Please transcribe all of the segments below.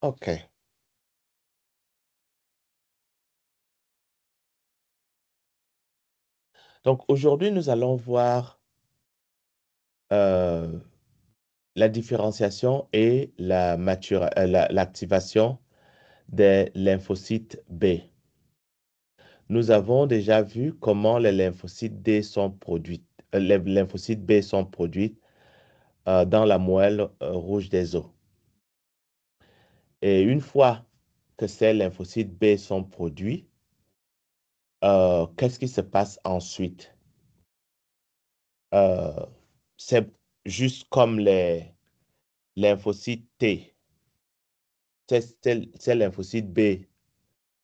OK. Donc aujourd'hui, nous allons voir euh, la différenciation et l'activation des lymphocytes B. Nous avons déjà vu comment les lymphocytes D sont produits, les lymphocytes B sont produits dans la moelle rouge des os. Et une fois que ces lymphocytes B sont produits, qu'est-ce qui se passe ensuite? Euh, c'est juste comme les lymphocytes T. Ces lymphocytes B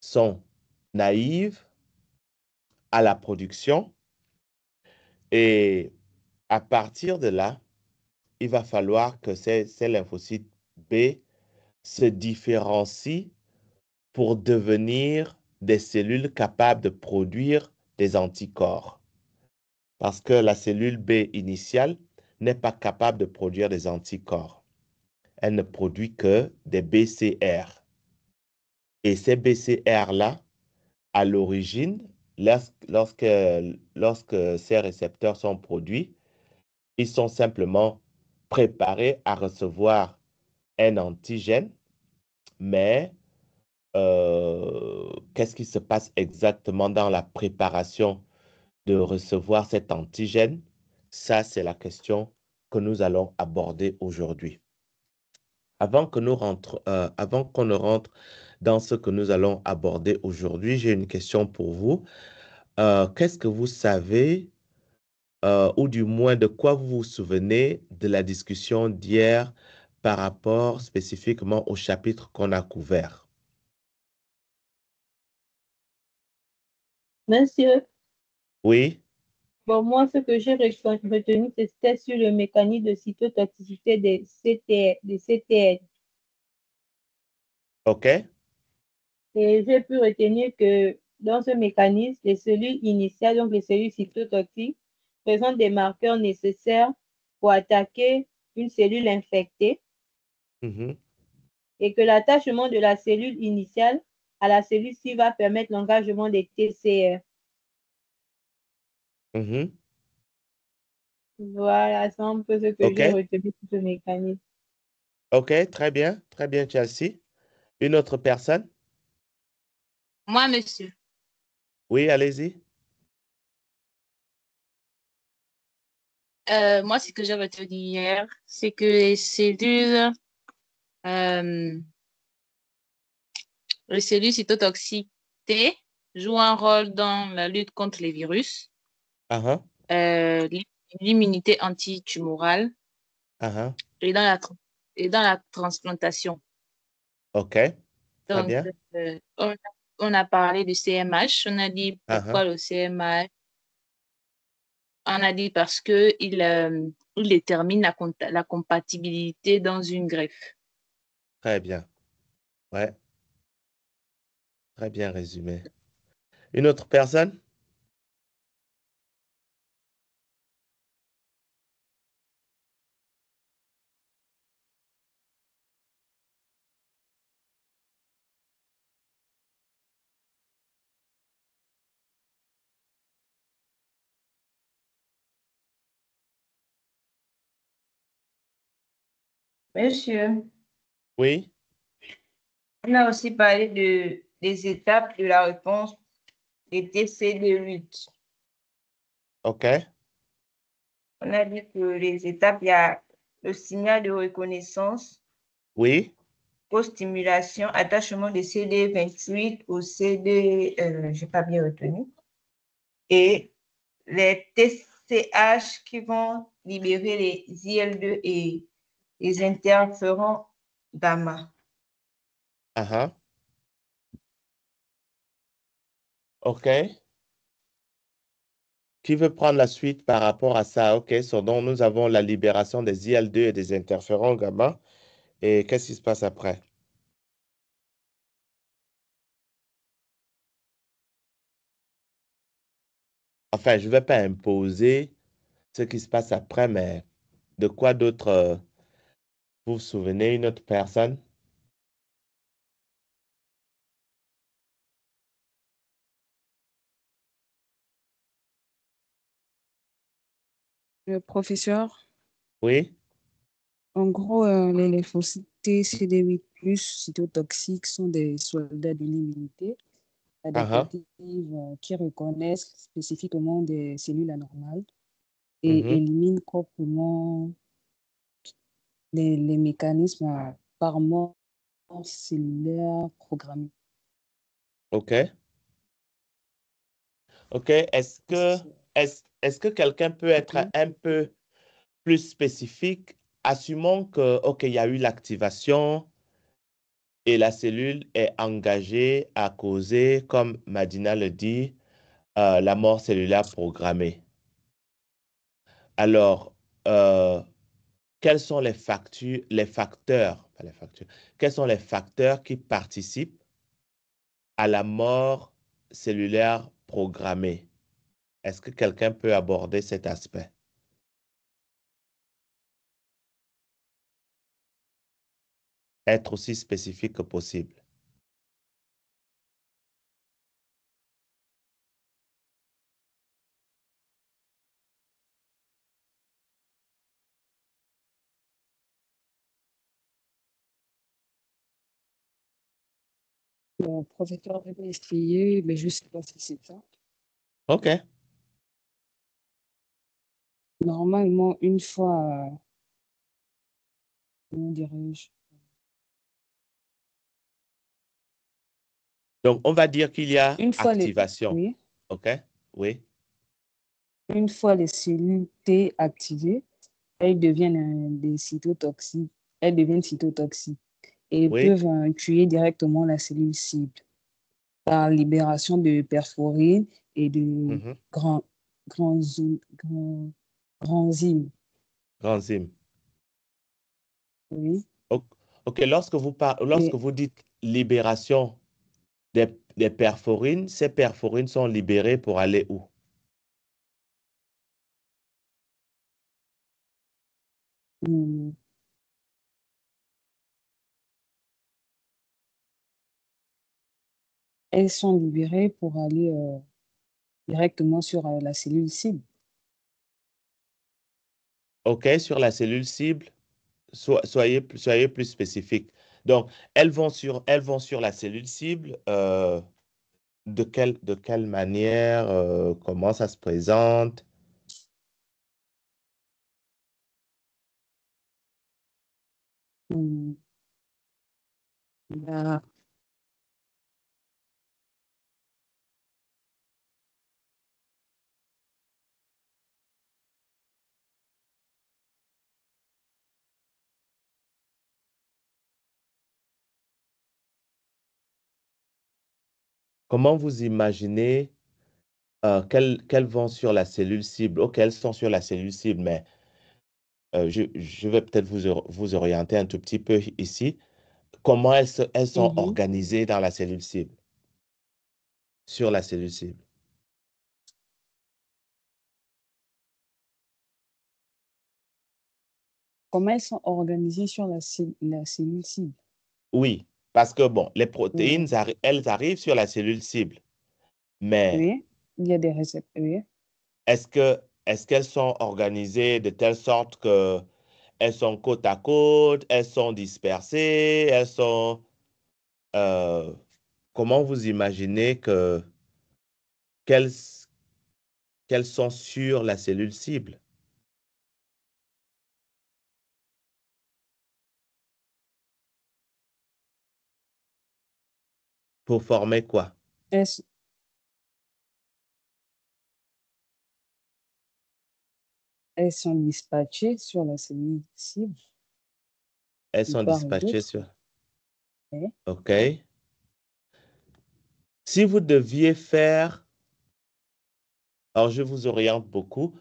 sont naïfs à la production et à partir de là, il va falloir que ces lymphocytes B se différencient pour devenir des cellules capables de produire des anticorps. Parce que la cellule B initiale n'est pas capable de produire des anticorps. Elle ne produit que des BCR. Et ces BCR-là, à l'origine, lorsque ces récepteurs sont produits, ils sont simplement préparés à recevoir un antigène, mais qu'est-ce qui se passe exactement dans la préparation de recevoir cet antigène? Ça, c'est la question que nous allons aborder aujourd'hui. Avant qu'on ne rentre dans ce que nous allons aborder aujourd'hui, j'ai une question pour vous. Qu'est-ce que vous savez, ou du moins de quoi vous vous souvenez de la discussion d'hier par rapport spécifiquement au chapitre qu'on a couvert? Monsieur, Oui, bon, moi, ce que j'ai retenu, c'était sur le mécanisme de cytotoxicité des CTL. OK. Et j'ai pu retenir que dans ce mécanisme, les cellules initiales, donc les cellules cytotoxiques, présentent des marqueurs nécessaires pour attaquer une cellule infectée Mhm, et que l'attachement de la cellule initiale à la cellule cible va permettre l'engagement des TCR. mhm. Voilà, c'est un peu ce que j'ai OK, retenu sur ce mécanisme. OK, très bien, Chelsea. Une autre personne? Moi, monsieur, Oui, allez-y. moi, ce que j'ai retenu hier, c'est que euh, les cellules cytotoxiques T jouent un rôle dans la lutte contre les virus, Ah, ah, euh, l'immunité antitumorale ah, ah. et et dans la transplantation. OK, très Donc, bien. on a parlé du CMH, on a dit Ah, ah. pourquoi le CMH, on a dit parce que il détermine la compatibilité dans une greffe. Très bien. Ouais, très bien résumé. Une autre personne? Monsieur, Oui, on a aussi parlé des étapes de la réponse des TC de lutte. OK. On a dit que les étapes, il y a le signal de reconnaissance, Oui, co-stimulation, attachement de CD28 au CD, je n'ai pas bien retenu, et les TCH qui vont libérer les IL2 et les interférons gamma. ah, ah. OK. Qui veut prendre la suite par rapport à ça? OK, donc nous avons la libération des IL-2 et des interférons gamma. Et qu'est-ce qui se passe après? Enfin, je ne vais pas imposer ce qui se passe après, mais de quoi d'autre vous vous souvenez? Une autre personne? Professeur, Oui? en gros, les lymphocytes CD8+, cytotoxiques, sont des soldats de l'immunité Ah, adaptative qui reconnaissent spécifiquement des cellules anormales et mhm. éliminent proprement les mécanismes par mort cellulaire programmée. OK. OK. Est-ce que quelqu'un peut être Ok. un peu plus spécifique? Assumons que, OK, il y a eu l'activation et la cellule est engagée à causer, comme Madina le dit, la mort cellulaire programmée. Alors, quels sont quels sont les facteurs qui participent à la mort cellulaire programmée? Est-ce que quelqu'un peut aborder cet aspect? Être aussi spécifique que possible. Le professeur avait essayé, mais je ne sais pas si c'est ça. OK. Normalement, une fois, comment dirais-je, Donc, on va dire qu'il y a une fois activation. oui, OK? Oui. une fois les cellules T activées, elles deviennent des cytotoxiques. Elles deviennent cytotoxiques et Oui. peuvent tuer directement la cellule cible par libération de perforines et de Mhm. grands, grands, granzymes. Enzyme. Oui. O- OK. Lorsque Et vous dites libération des perforines, ces perforines sont libérées pour aller où? hum, elles sont libérées pour aller directement sur la cellule cible. OK, sur la cellule cible, soyez plus spécifique. Donc, elles vont sur la cellule cible. De quelle manière, comment ça se présente? Hum, là, Comment vous imaginez qu'elles vont sur la cellule cible? OK, elles sont sur la cellule cible, mais je vais peut-être vous orienter un tout petit peu ici. Comment elles sont mhm. organisées dans la cellule cible, sur la cellule cible? Comment elles sont organisées sur la cellule cible? Oui, parce que bon, les Euh, protéines, elles arrivent sur la cellule cible, mais oui, il y a des récepteurs. Oui. est-ce que, est-ce qu'elles sont organisées de telle sorte que elles sont côte à côte, elles sont dispersées, elles sont... euh, comment vous imaginez qu'elles, qu'elles sont sur la cellule cible pour former quoi? Elles, elles sont dispatchées sur la cellule cible, Elles d'une sont part et dispatchées d'autre. sur... Oui. OK. Si vous deviez faire... Alors, je vous oriente beaucoup,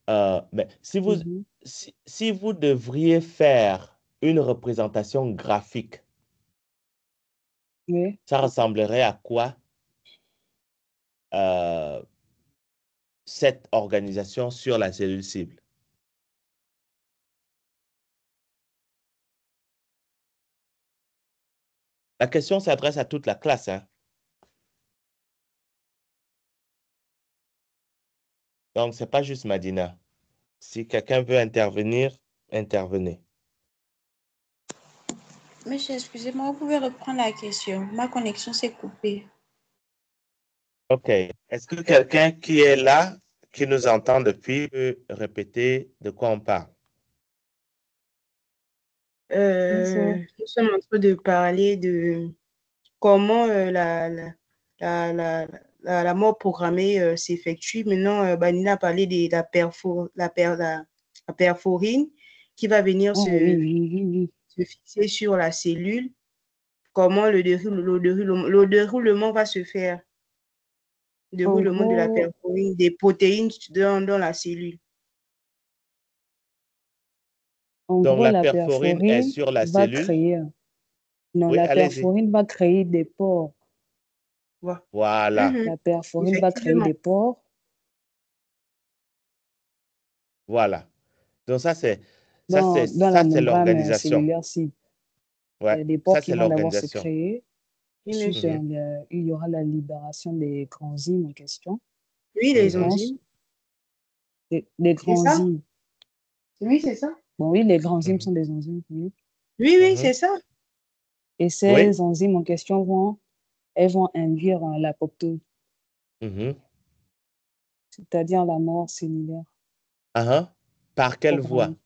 mais Mhm. si vous devriez faire une représentation graphique, Oui. ça ressemblerait à quoi euh, cette organisation sur la cellule cible? La question s'adresse à toute la classe, hein. Donc, ce n'est pas juste Madina. Si quelqu'un veut intervenir, intervenez. Monsieur, excusez-moi, vous pouvez reprendre la question. Ma connexion s'est coupée. OK. Est-ce que quelqu'un qui est là, qui nous entend depuis, peut répéter de quoi on parle? Nous sommes en train de parler de comment la mort programmée s'effectue. Maintenant, Banina a parlé de la perforine qui va venir Ah oui. se fixer sur la cellule. Comment le déroulement va se faire? Le En déroulement de la gros, perforine, des protéines dans la cellule. Donc, la la perforine est perforine sur la va cellule. créer. Non, Oui, la allez-y. perforine va créer des pores. Voilà. Mhm. La perforine va créer Effectivement. des pores. Voilà. Donc, ça, c'est Dans la membrane l'organisation. cellulaire cible. Ouais, Des ça, pores qui c'est vont d'abord se l'organisation. créer. Oui, Ensuite, monsieur. il y aura la libération des granzymes en question. Oui, les Mhm. enzymes. Les C'est ça? granzymes. Oui, c'est ça. Bon, oui, les granzymes Mhm. sont des enzymes. Oui. Oui, Mhm. c'est ça. Et Oui. ces enzymes en question elles vont induire l'apoptose, Mhm. c'est-à-dire la mort cellulaire Uh-huh. Par quelle voie? programmée.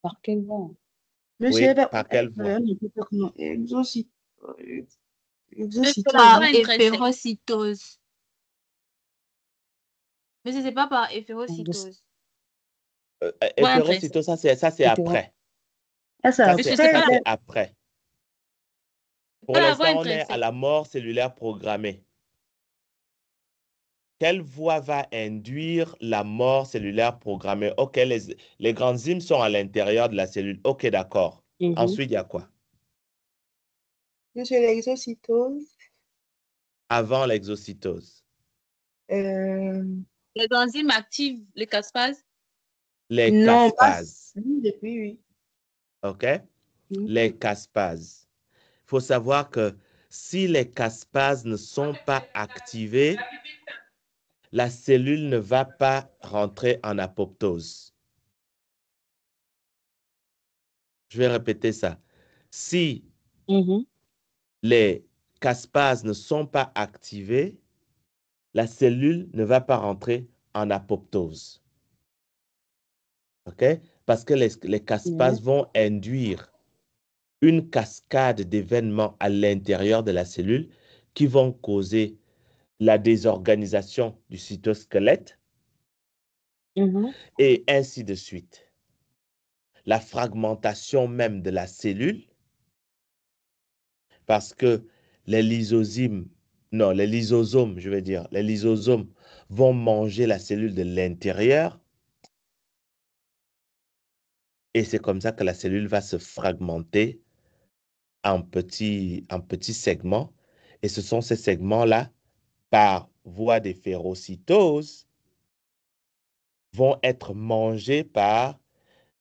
Par quelle voie? Monsieur, Oui, par quelle voie? on ne peut pas comment. Par Pas intéressé. éphérocytose. Mais ce n'est pas par éphérocytose. Hétérocytose, ça, c'est Hétéro- après. Ah, ça, Ça, c'est pas- c'est après. Pour Pas la voie l'instant, on est à intrinsèque. la mort cellulaire programmée. Quelle voie va induire la mort cellulaire programmée? OK, les grandes enzymes sont à l'intérieur de la cellule. OK, d'accord. Mhm. Ensuite, il y a quoi? monsieur, l'exocytose. Avant l'exocytose. Les enzymes activent les caspases. Les Non, pas. caspases. Oui, depuis, oui. OK? Mhm. Les caspases. Il faut savoir que si les caspases ne sont pas activées, la cellule ne va pas rentrer en apoptose. Je vais répéter ça. Si Mhm. les caspases ne sont pas activées, la cellule ne va pas rentrer en apoptose. OK? Parce que les caspases vont induire une cascade d'événements à l'intérieur de la cellule qui vont causer la désorganisation du cytosquelette Mhm. et ainsi de suite. La fragmentation même de la cellule, parce que les lysosomes, je veux dire, les lysosomes vont manger la cellule de l'intérieur et c'est comme ça que la cellule va se fragmenter en petits segments et ce sont ces segments-là, par voie d'efferocytose, vont être mangés par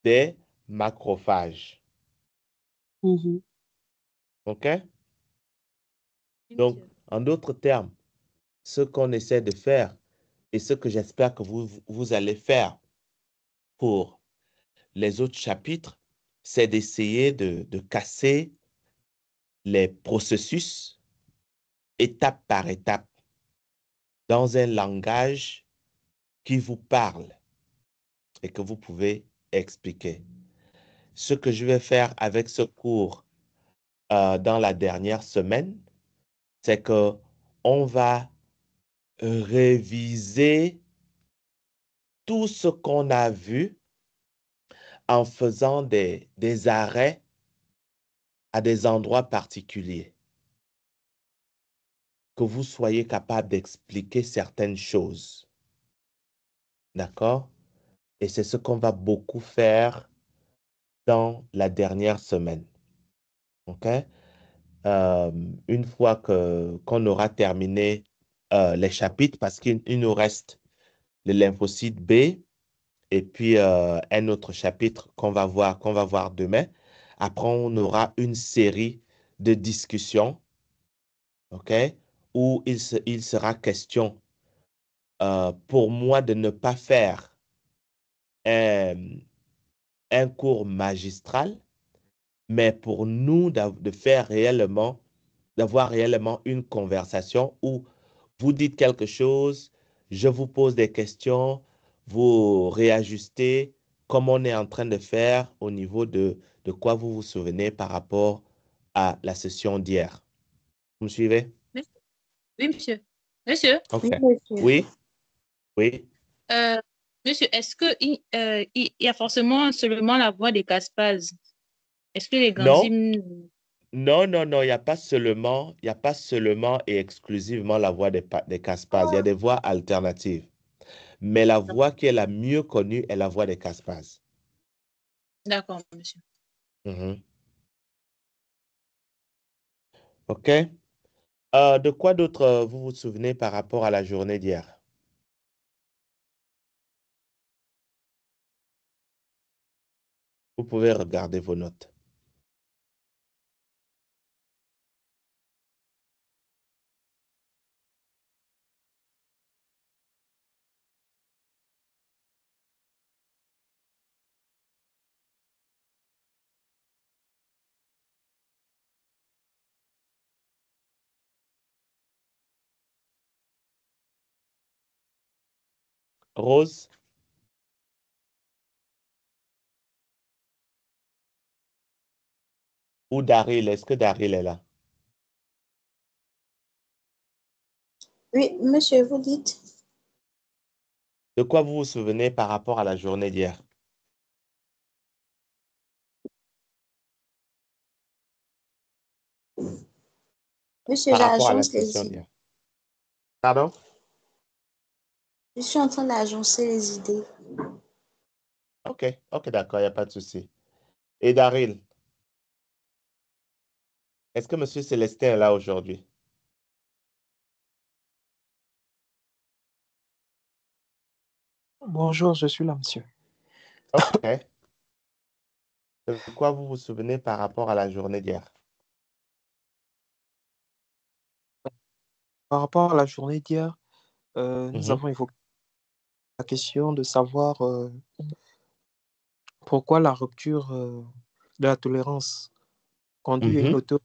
des macrophages. Mhm. OK? Donc, en d'autres termes, ce qu'on essaie de faire et ce que j'espère que vous allez faire pour les autres chapitres, c'est d'essayer de casser les processus étape par étape dans un langage qui vous parle et que vous pouvez expliquer. Ce que je vais faire avec ce cours dans la dernière semaine, c'est que on va réviser tout ce qu'on a vu en faisant des arrêts à des endroits particuliers. Que vous soyez capable d'expliquer certaines choses. D'accord? Et c'est ce qu'on va beaucoup faire dans la dernière semaine. OK? Une fois qu'on aura terminé les chapitres, parce qu'il nous reste le lymphocyte B et puis un autre chapitre qu'on va voir demain. Après, on aura une série de discussions, OK, où il sera question pour moi de ne pas faire un cours magistral, mais pour nous de faire réellement, d'avoir réellement une conversation où vous dites quelque chose, je vous pose des questions, vous réajustez comme on est en train de faire au niveau de quoi vous vous souvenez par rapport à la session d'hier. Vous me suivez? Oui, monsieur. Monsieur, OK. Oui, monsieur. Oui, oui. monsieur, est-ce que il y a forcément seulement la voix des Caspaz? Est-ce que les grands Non, hymnes... non, non, non, il y a pas seulement et exclusivement la voix des Caspaz. Il y a des voix alternatives. Mais la voix qui est la mieux connue est la voix des Caspaz. D'accord, monsieur. Mhm. OK. De quoi d'autre vous vous souvenez par rapport à la journée d'hier? Vous pouvez regarder vos notes. Rose? Ou Daryl? Est-ce que Daryl est là? Oui, monsieur, vous dites. De quoi vous vous souvenez par rapport à la journée d'hier? Monsieur, Par rapport à la j'agence session les idées. d'hier. Pardon? Je suis en train d'agencer les idées. OK, OK, d'accord, il n'y a pas de souci. Et Daryl, est-ce que M. Célestin est là aujourd'hui? Bonjour, je suis là, monsieur. OK. De quoi vous vous souvenez par rapport à la journée d'hier? Par rapport à la journée d'hier, nous Mhm, avons évoqué la question de savoir pourquoi la rupture de la tolérance conduit à une mhm, auto.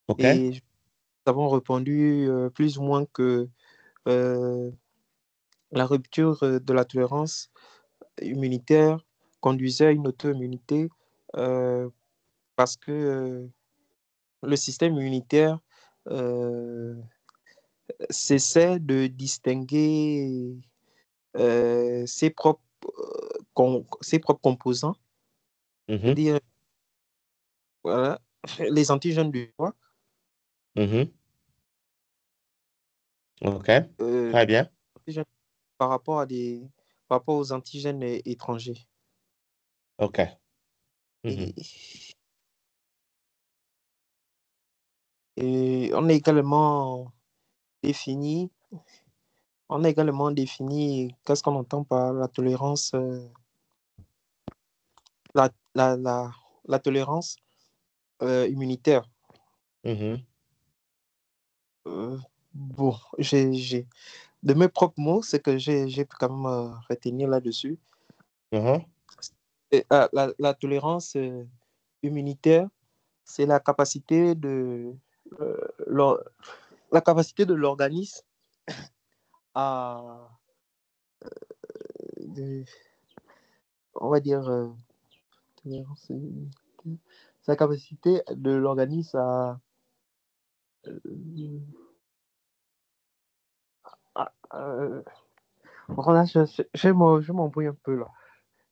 OK. Et nous avons répondu plus ou moins que euh, la rupture de la tolérance immunitaire conduisait à une auto-immunité euh, parce que le système immunitaire euh, cessait de distinguer ses propres composants, Mhm, c'est-à-dire voilà, les antigènes du foie, mhm. OK. euh, Très bien. antigènes par rapport par rapport aux antigènes étrangers. OK. Mhm, Et, et défini, on a également défini qu'est-ce qu'on entend par la tolérance, la, la, la, la tolérance immunitaire. mhm, Euh, bon, de mes propres mots, c'est que j'ai pu quand même retenir là-dessus. mhm, Et, la tolérance immunitaire, c'est la capacité euh, l'or- la capacité de l'organisme à, de- on va dire, tolérance immunitaire, c'est la capacité de l'organisme à voilà, je m'embrouille un peu là.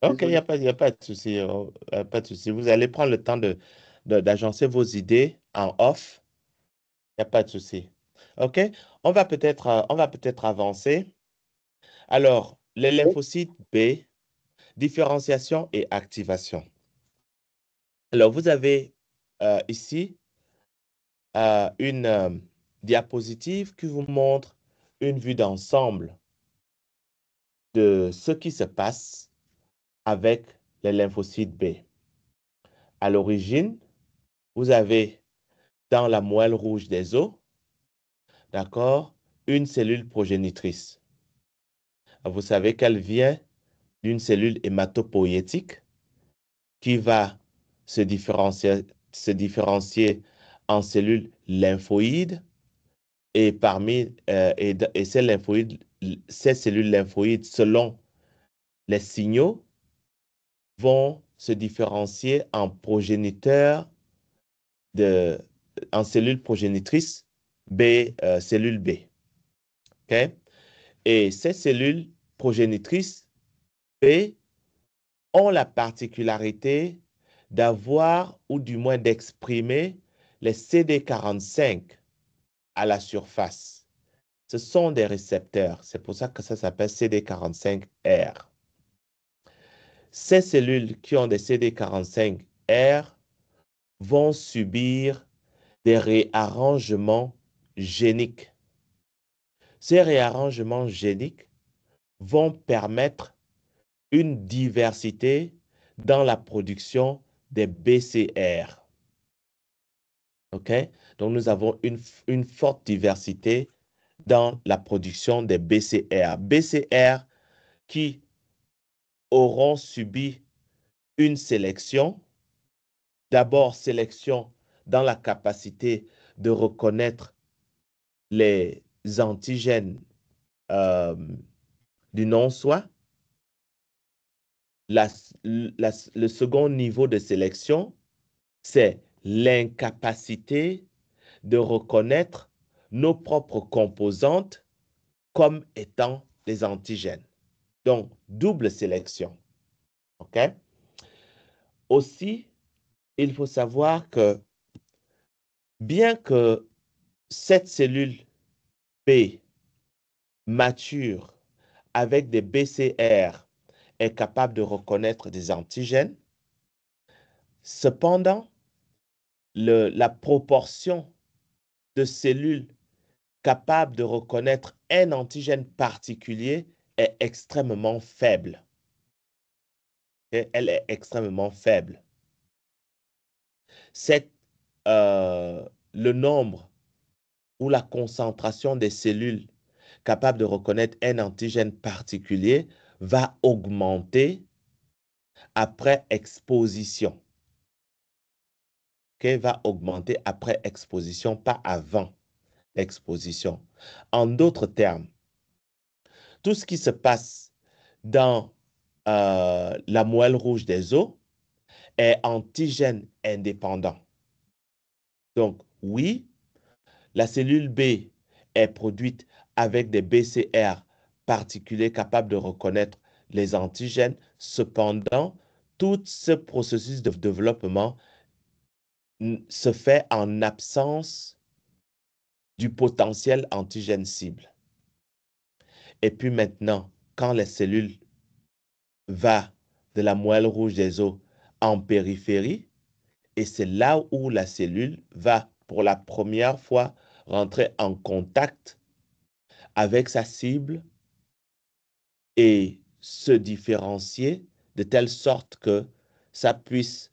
OK, Désolé. il y a pas de souci. Pas de souci. Vous allez prendre le temps d'agencer vos idées en off. Il n'y a pas de souci. OK? On va peut-être avancer. Alors, les lymphocytes B, différenciation et activation. Alors, vous avez ici une diapositive qui vous montre une vue d'ensemble de ce qui se passe avec les lymphocytes B. À l'origine, vous avez dans la moelle rouge des os, d'accord, une cellule progénitrice. Vous savez qu'elle vient d'une cellule hématopoïétique qui va se différencier en cellules lymphoïdes et ces cellules lymphoïdes, selon les signaux, vont se différencier en en cellules progénitrices cellule B. OK? Et ces cellules progénitrices B ont la particularité d'avoir ou du moins d'exprimer les CD45 à la surface. Ce sont des récepteurs. C'est pour ça que ça s'appelle CD45R. Ces cellules qui ont des CD45R vont subir des réarrangements géniques. Ces réarrangements géniques vont permettre une diversité dans la production des BCR. OK? Donc, nous avons une forte diversité dans la production des BCR. BCR qui auront subi une sélection. D'abord, sélection dans la capacité de reconnaître les antigènes du non-soi. Le second niveau de sélection, c'est l'incapacité de reconnaître nos propres composantes comme étant des antigènes. Donc, double sélection. OK? Aussi, il faut savoir que bien que cette cellule B mature avec des BCR est capable de reconnaître des antigènes, cependant, la proportion de cellules capables de reconnaître un antigène particulier est extrêmement faible. Et elle est extrêmement faible. Le nombre ou la concentration des cellules capables de reconnaître un antigène particulier va augmenter après exposition. Okay? Va augmenter après exposition, pas avant exposition. En d'autres termes, tout ce qui se passe dans la moelle rouge des os est antigène indépendant. Donc, oui, la cellule B est produite avec des BCR particuliers capables de reconnaître les antigènes. Cependant, tout ce processus de développement se fait en absence du potentiel antigène cible. Et puis maintenant, quand les cellules vont de la moelle rouge des os en périphérie, et c'est là où la cellule va pour la première fois rentrer en contact avec sa cible et se différencier de telle sorte que ça puisse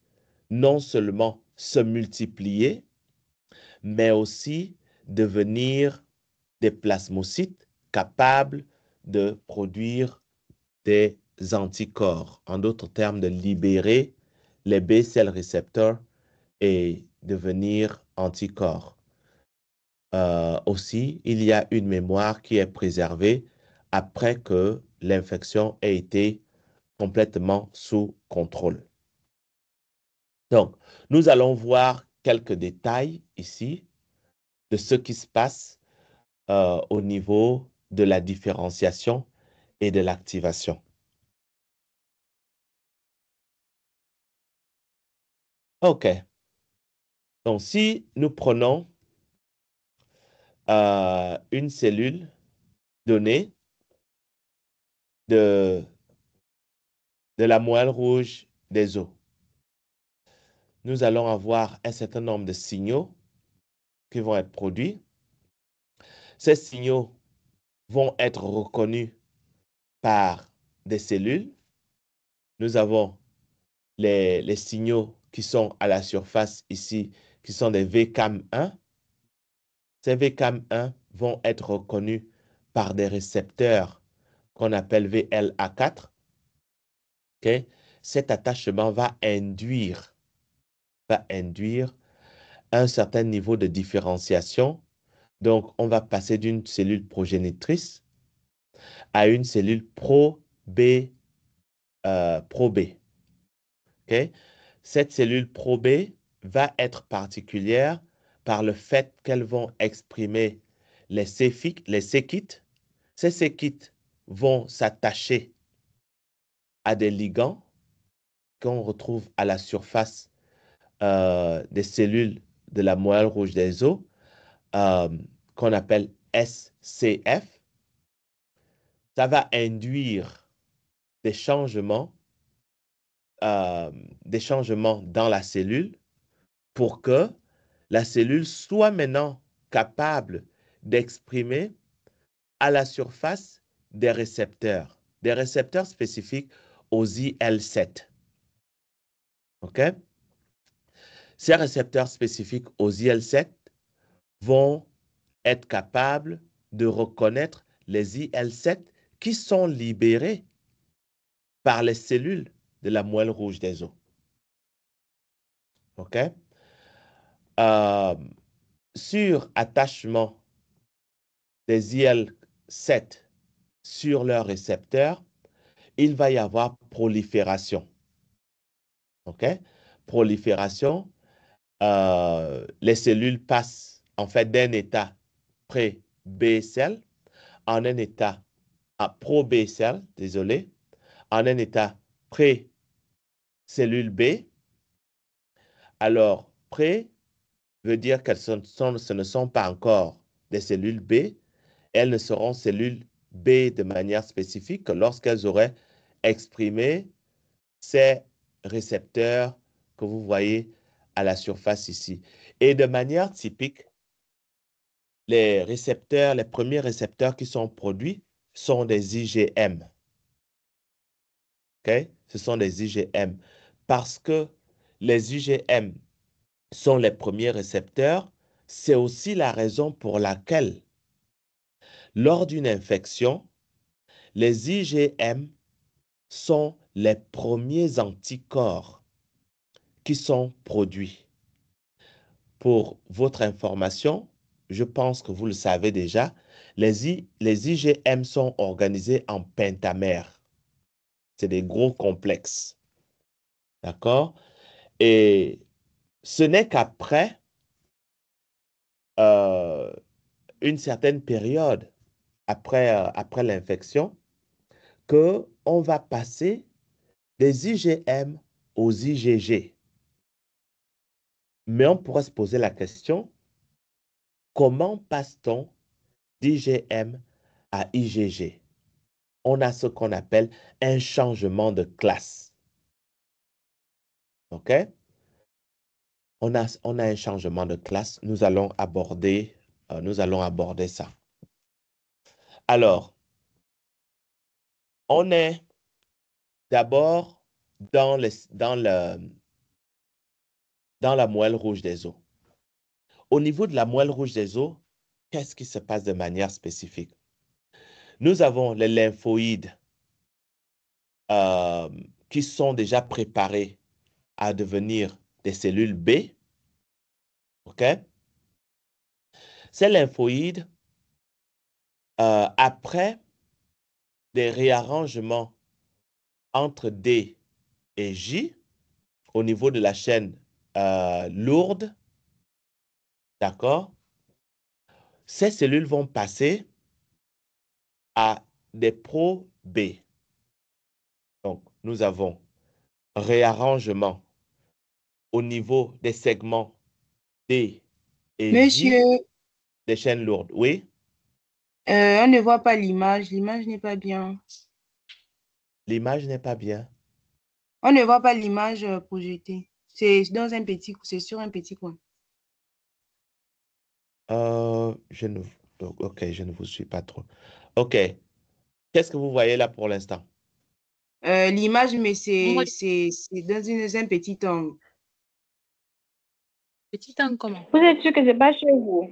non seulement se multiplier, mais aussi devenir des plasmocytes capables de produire des anticorps. En d'autres termes, de libérer les B-cell récepteurs et devenir anticorps. Aussi, il y a une mémoire qui est préservée après que l'infection ait été complètement sous contrôle. Donc, nous allons voir quelques détails ici de ce qui se passe au niveau de la différenciation et de l'activation. OK. Donc, si nous prenons une cellule donnée de la moelle rouge des os, nous allons avoir un certain nombre de signaux qui vont être produits. Ces signaux vont être reconnus par des cellules. Nous avons les signaux qui sont à la surface ici, qui sont des VCAM1. Ces VCAM1 vont être reconnus par des récepteurs qu'on appelle VLA4, okay? Cet attachement va induire un certain niveau de différenciation. Donc, on va passer d'une cellule progénitrice à une cellule pro-B. Okay? Cette cellule pro-B va être particulière par le fait qu'elles vont exprimer les C-kits. Ces C-kits vont s'attacher à des ligands qu'on retrouve à la surface des cellules de la moelle rouge des os, qu'on appelle SCF. Ça va induire des changements dans la cellule pour que la cellule soit maintenant capable d'exprimer à la surface des récepteurs spécifiques aux IL-7. OK? Ces récepteurs spécifiques aux IL-7 vont être capables de reconnaître les IL-7 qui sont libérés par les cellules de la moelle rouge des os. OK? Sur attachement des IL-7 sur leurs récepteurs, il va y avoir prolifération. OK? Prolifération, les cellules passent en fait d'un état pré-B cell en un état pro-B cell, désolé, en un état pré-cellule B. Alors, pré veut dire que ce ne sont pas encore des cellules B. Elles ne seront cellules B de manière spécifique que lorsqu'elles auraient exprimé ces récepteurs que vous voyez à la surface ici. Et de manière typique, les premiers récepteurs qui sont produits sont des IgM. OK? Ce sont des IgM. Parce que les IgM sont les premiers récepteurs, c'est aussi la raison pour laquelle, lors d'une infection, les IgM sont les premiers anticorps qui sont produits. Pour votre information, je pense que vous le savez déjà, les IgM sont organisés en pentamères. C'est des gros complexes. D'accord? Et ce n'est qu'après une certaine période, après l'infection, qu'on va passer des IgM aux IgG. Mais on pourrait se poser la question, comment passe-t-on d'IgM à IgG? On a ce qu'on appelle un changement de classe. OK? On a un changement de classe. Nous allons aborder ça. Alors, on est d'abord dans la moelle rouge des os. Au niveau de la moelle rouge des os, qu'est-ce qui se passe de manière spécifique? Nous avons les lymphoïdes qui sont déjà préparés à devenir des cellules B. OK? Ces lymphoïdes, après des réarrangements entre D et J, au niveau de la chaîne lourde, d'accord? Ces cellules vont passer à des pro-B. Donc, nous avons réarrangement au niveau des segments D et J Monsieur, des chaînes lourdes. Oui, on ne voit pas l'image. L'image n'est pas bien. l'image n'est pas bien. On ne voit pas l'image projetée. C'est sur un petit coin. Je ne vous suis pas trop. OK. Qu'est-ce que vous voyez là pour l'instant? L'image, mais Moi, c'est dans un petit angle. petit angle comment? Vous êtes sûr que ce n'est pas chez vous?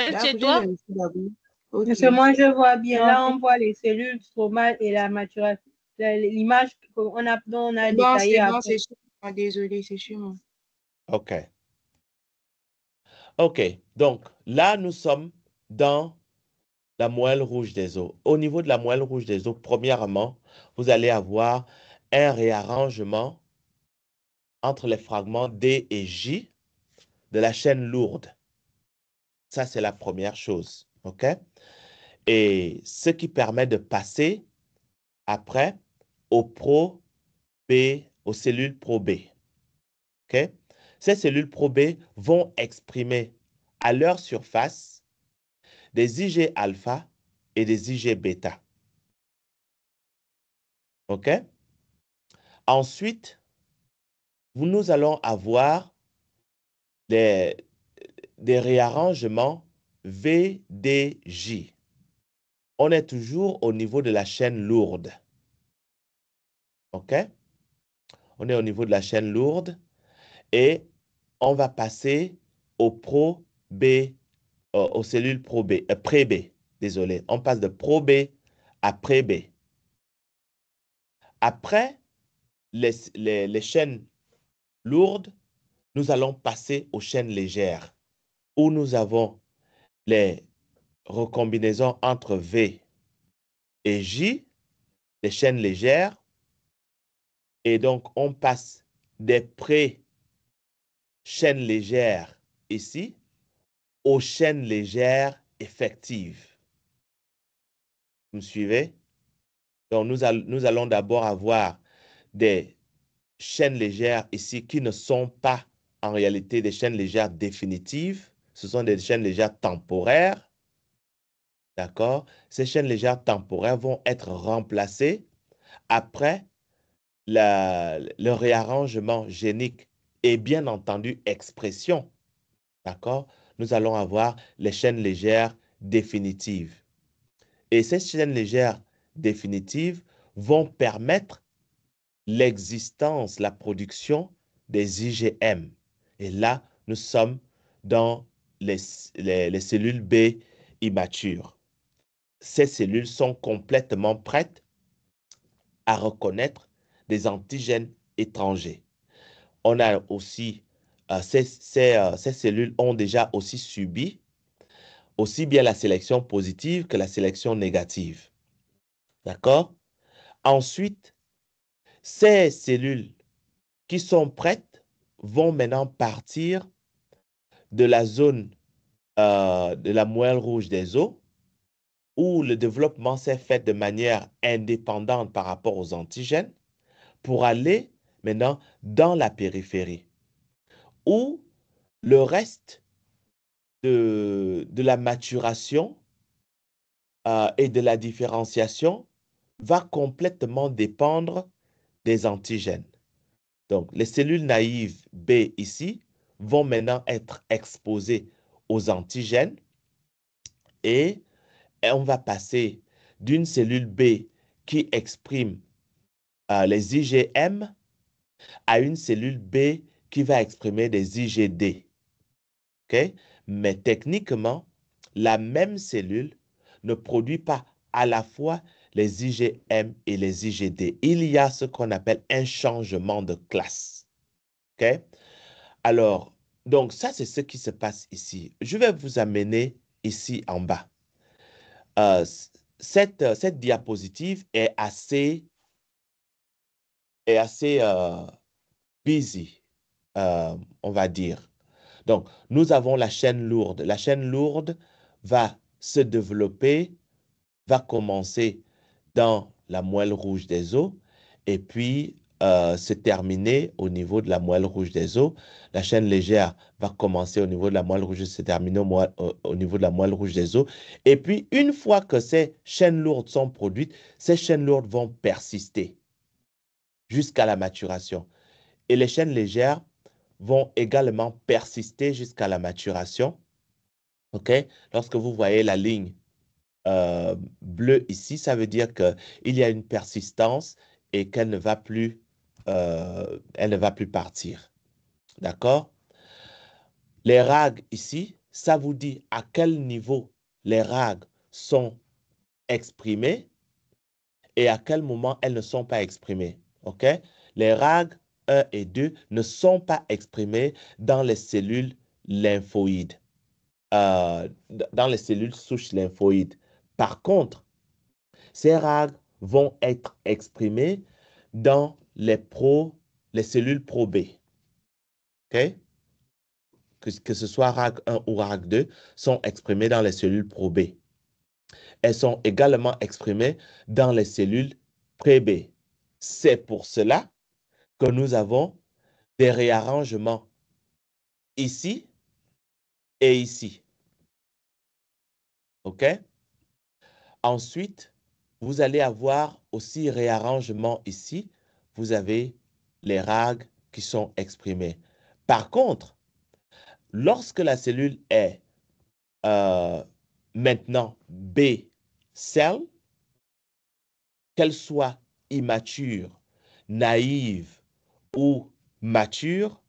Ben, Là, chez vous toi? êtes ici d'abord. Ok. Parce que moi, je vois bien. Non, Là, on voit les cellules stromales et la maturation. L'image dont on a détaillé C'est bon, après. c'est sûr. Ah, désolé, c'est sûr. Moi. OK. OK. Donc, là, nous sommes dans la moelle rouge des os. Au niveau de la moelle rouge des os, premièrement, vous allez avoir un réarrangement entre les fragments D et J de la chaîne lourde. Ça, c'est la première chose. OK? Et ce qui permet de passer après aux cellules pro-B. OK? Ces cellules pro-B vont exprimer à leur surface des IG-alpha et des IG-bêta. OK? Ensuite, nous allons avoir des réarrangements VDJ. On est toujours au niveau de la chaîne lourde. OK? On est au niveau de la chaîne lourde et on va passer aux aux cellules pré-B. Désolé, on passe de pro-B à pré-B. Après les chaînes lourdes, nous allons passer aux chaînes légères où nous avons les recombinaisons entre V et J, les chaînes légères. Et donc, on passe des pré-chaînes légères ici aux chaînes légères effectives. Vous me suivez? Donc, nous allons d'abord avoir des chaînes légères ici qui ne sont pas en réalité des chaînes légères définitives. Ce sont des chaînes légères temporaires. D'accord? Ces chaînes légères temporaires vont être remplacées après le réarrangement génique et bien entendu expression. D'accord? Nous allons avoir les chaînes légères définitives. Et ces chaînes légères définitives vont permettre l'existence, la production des IgM. Et là, nous sommes dans les cellules B immatures. Ces cellules sont complètement prêtes à reconnaître des antigènes étrangers. On a aussi, ces cellules ont déjà aussi subi aussi bien la sélection positive que la sélection négative. D'accord? Ensuite, ces cellules qui sont prêtes vont maintenant partir de la zone de la moelle rouge des os où le développement s'est fait de manière indépendante par rapport aux antigènes pour aller maintenant dans la périphérie où le reste de la maturation et de la différenciation va complètement dépendre des antigènes. Donc, les cellules naïves B ici vont maintenant être exposées aux antigènes et on va passer d'une cellule B qui exprime les IgM à une cellule B qui va exprimer des IgD. Okay? Mais techniquement, la même cellule ne produit pas à la fois les IgM et les IgD. Il y a ce qu'on appelle un changement de classe. Okay? Alors, donc ça, c'est ce qui se passe ici. Je vais vous amener ici en bas. Cette diapositive est assez busy, on va dire. Donc, nous avons la chaîne lourde. La chaîne lourde va se développer, va commencer dans la moelle rouge des os et puis se terminer au niveau de la moelle rouge des os. La chaîne légère va commencer au niveau de la moelle rouge et se terminer au niveau de la moelle rouge des os. Et puis, une fois que ces chaînes lourdes sont produites, ces chaînes lourdes vont persister jusqu'à la maturation. Et les chaînes légères vont également persister jusqu'à la maturation. OK? Lorsque vous voyez la ligne bleue ici, ça veut dire qu'il y a une persistance et qu'elle ne va plus, elle ne va plus partir. D'accord? Les RAG ici, ça vous dit à quel niveau les RAG sont exprimées et à quel moment elles ne sont pas exprimées. OK? Les RAG 1 et 2 ne sont pas exprimées dans les cellules lymphoïdes, dans les cellules souches lymphoïdes. Par contre, ces RAG vont être exprimées dans les cellules pro-B. OK? Que ce soit RAG 1 ou RAG 2, sont exprimées dans les cellules pro-B. Elles sont également exprimées dans les cellules pré-B. C'est pour cela que nous avons des réarrangements ici et ici. OK? Ensuite, vous allez avoir aussi réarrangement ici. Vous avez les RAG qui sont exprimés. Par contre, lorsque la cellule est maintenant B-cell, qu'elle soit immature, naïve ou mature,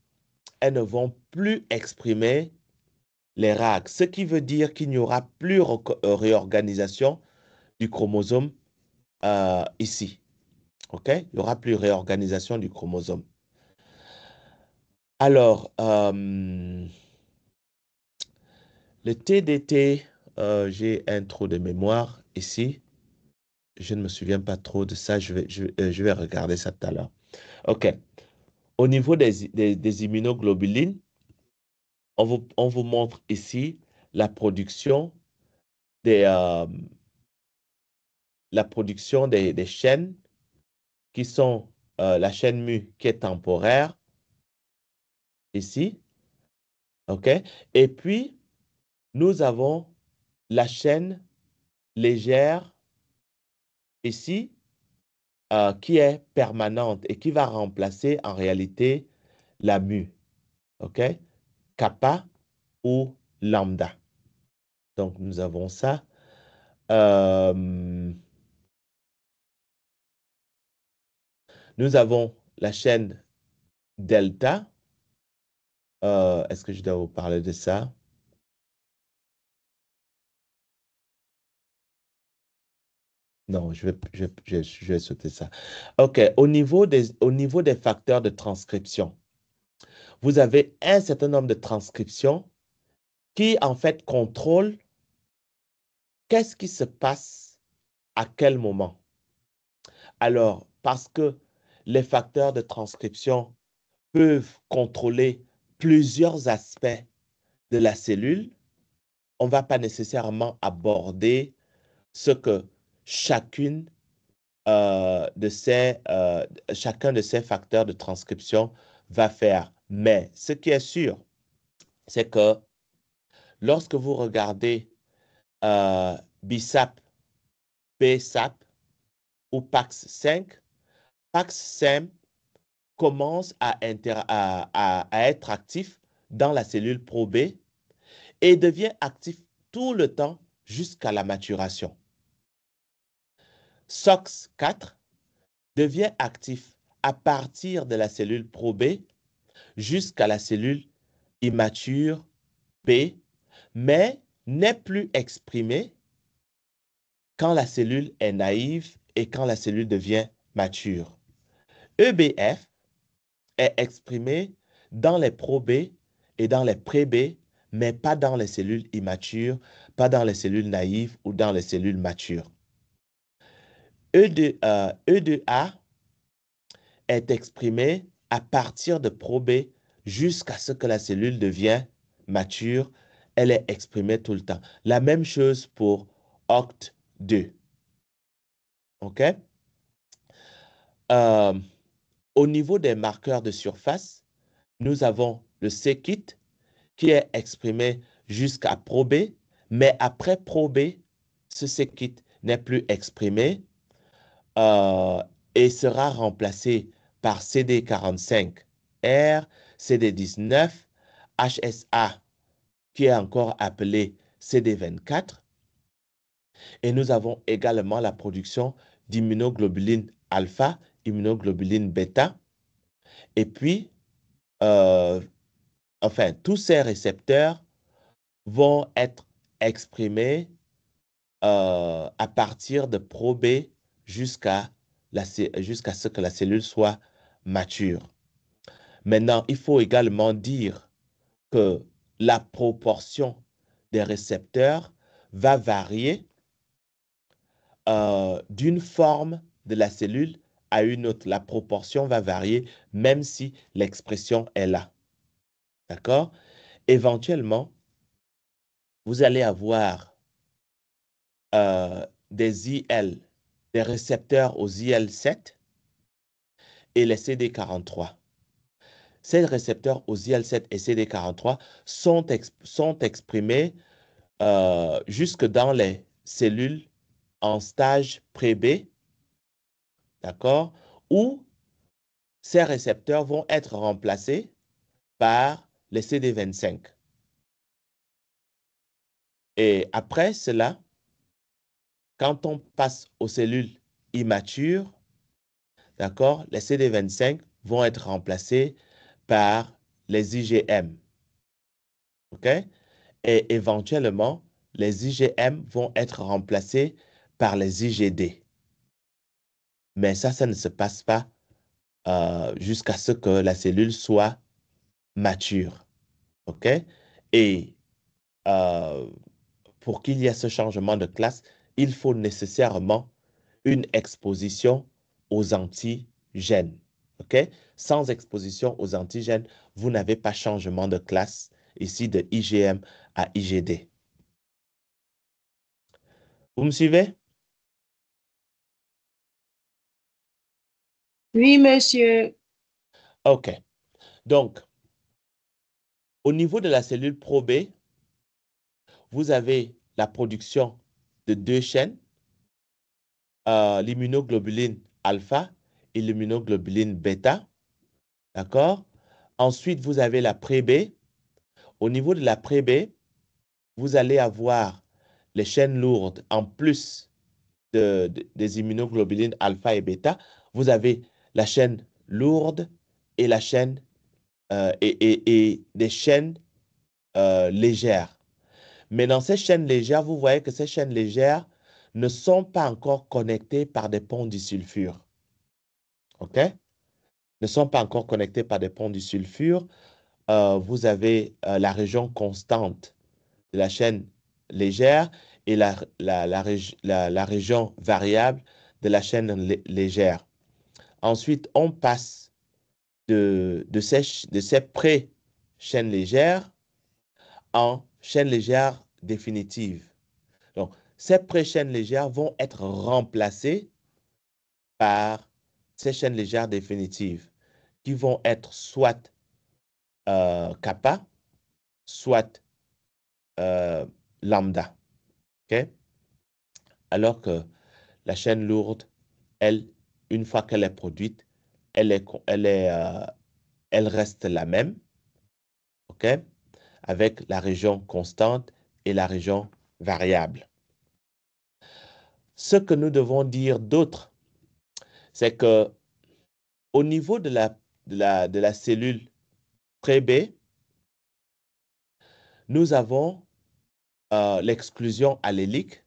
elles ne vont plus exprimer les RAG, ce qui veut dire qu'il n'y aura plus réorganisation du chromosome ici. OK? Il n'y aura plus réorganisation du chromosome. Alors, le TDT, j'ai un trou de mémoire ici. Je ne me souviens pas trop de ça. Je vais regarder ça tout à l'heure. OK. Au niveau des immunoglobulines, on vous montre ici la production des chaînes qui sont la chaîne mu qui est temporaire ici. OK? Et puis, nous avons la chaîne légère ici qui est permanente et qui va remplacer en réalité la mu. OK? Kappa ou lambda. Donc, nous avons ça. Nous avons la chaîne delta. Est-ce que je dois vous parler de ça? Non, je vais sauter ça. OK. Au niveau des facteurs de transcription, vous avez un certain nombre de transcriptions qui, en fait, contrôlent qu'est-ce qui se passe à quel moment. Alors, parce que les facteurs de transcription peuvent contrôler plusieurs aspects de la cellule, on ne va pas nécessairement aborder ce que chacun de ces facteurs de transcription va faire. Mais ce qui est sûr, c'est que lorsque vous regardez BISAP, PSAP ou PAX5, PAX5 commence à être actif dans la cellule pro-B et devient actif tout le temps jusqu'à la maturation. SOX4 devient actif à partir de la cellule pro-B jusqu'à la cellule immature B, mais n'est plus exprimé quand la cellule est naïve et quand la cellule devient mature. EBF est exprimé dans les pro-B et dans les pré-B, mais pas dans les cellules immatures, pas dans les cellules naïves ou dans les cellules matures. E2A est exprimé à partir de pro-B jusqu'à ce que la cellule devienne mature. Elle est exprimée tout le temps. La même chose pour OCT2. OK? Au niveau des marqueurs de surface, nous avons le c-KIT qui est exprimé jusqu'à pro-B, mais après pro-B, ce c-KIT n'est plus exprimé et sera remplacé par CD45R, CD19, HSA, qui est encore appelé CD24. Et nous avons également la production d'immunoglobuline alpha, immunoglobuline bêta. Et puis, enfin, tous ces récepteurs vont être exprimés à partir de pro-B jusqu'à ce que la cellule soit mature. Maintenant, il faut également dire que la proportion des récepteurs va varier d'une forme de la cellule à une autre. La proportion va varier même si l'expression est là. D'accord? Éventuellement, vous allez avoir des IL, des récepteurs aux IL7 et les CD43. Ces récepteurs aux IL7 et CD43 sont exprimés jusque dans les cellules en stage pré-B, d'accord, où ces récepteurs vont être remplacés par les CD25. Et après cela, quand on passe aux cellules immatures, d'accord, les CD25 vont être remplacés par les IgM. OK? Et éventuellement, les IgM vont être remplacés par les IgD. Mais ça ne se passe pas jusqu'à ce que la cellule soit mature. OK? Et pour qu'il y ait ce changement de classe, il faut nécessairement une exposition aux antigènes. OK? Sans exposition aux antigènes, vous n'avez pas changement de classe ici de IgM à IgD. Vous me suivez? Oui, monsieur. OK. Donc, au niveau de la cellule pro-B, vous avez la production de deux chaînes, l'immunoglobuline alpha et l'immunoglobuline bêta. D'accord? Ensuite, vous avez la pré-B. Au niveau de la pré-B, vous allez avoir les chaînes lourdes en plus des immunoglobulines alpha et bêta. Vous avez la chaîne lourde et la chaîne et des chaînes légères. Mais dans ces chaînes légères, vous voyez que ces chaînes légères ne sont pas encore connectées par des ponts disulfure. OK? Ne sont pas encore connectées par des ponts disulfure. Vous avez la région constante de la chaîne légère et la région variable de la chaîne légère. Ensuite, on passe de ces pré-chaînes légères en chaîne légère définitive. Donc, ces pré-chaînes légères vont être remplacées par ces chaînes légères définitives qui vont être soit kappa, soit lambda. OK? Alors que la chaîne lourde, elle, une fois qu'elle est produite, elle reste la même, OK? Avec la région constante et la région variable. Ce que nous devons dire d'autre, c'est que au niveau de la cellule pré-B, nous avons l'exclusion allélique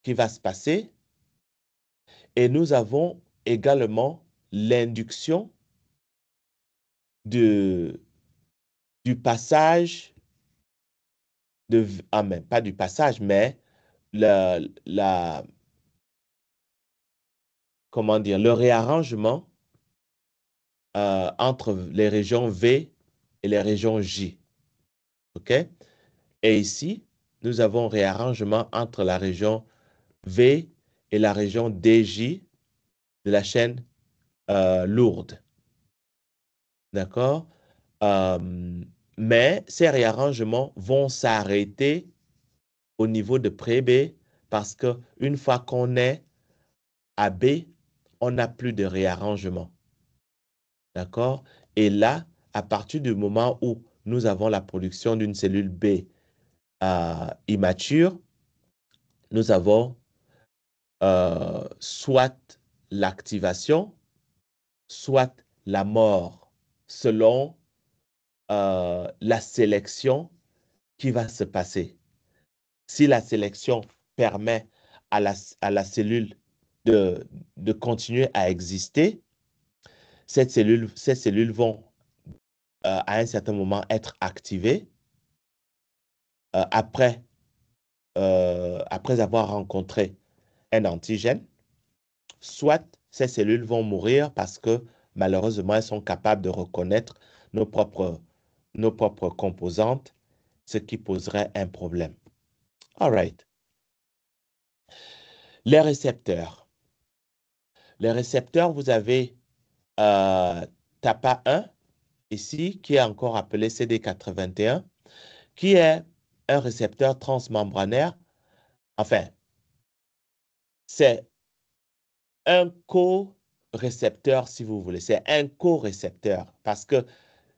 qui va se passer et nous avons également l'induction du passage pas du passage, mais comment dire, le réarrangement entre les régions V et les régions J. OK? Et ici, nous avons réarrangement entre la région V et la région DJ de la chaîne lourde. D'accord? Mais ces réarrangements vont s'arrêter au niveau de pré-B parce qu'une fois qu'on est à B, on n'a plus de réarrangement. D'accord? Et là, à partir du moment où nous avons la production d'une cellule B immature, nous avons soit l'activation, soit la mort, selon la sélection qui va se passer? Si la sélection permet à la cellule de continuer à exister, ces cellules vont à un certain moment être activées après avoir rencontré un antigène, soit ces cellules vont mourir parce que malheureusement, elles sont capables de reconnaître nos propres composantes, ce qui poserait un problème. All right. Les récepteurs. Les récepteurs, vous avez TAPA1 ici, qui est encore appelé CD81, qui est un récepteur transmembranaire. Enfin, c'est un co-récepteur, si vous voulez. C'est un co-récepteur parce que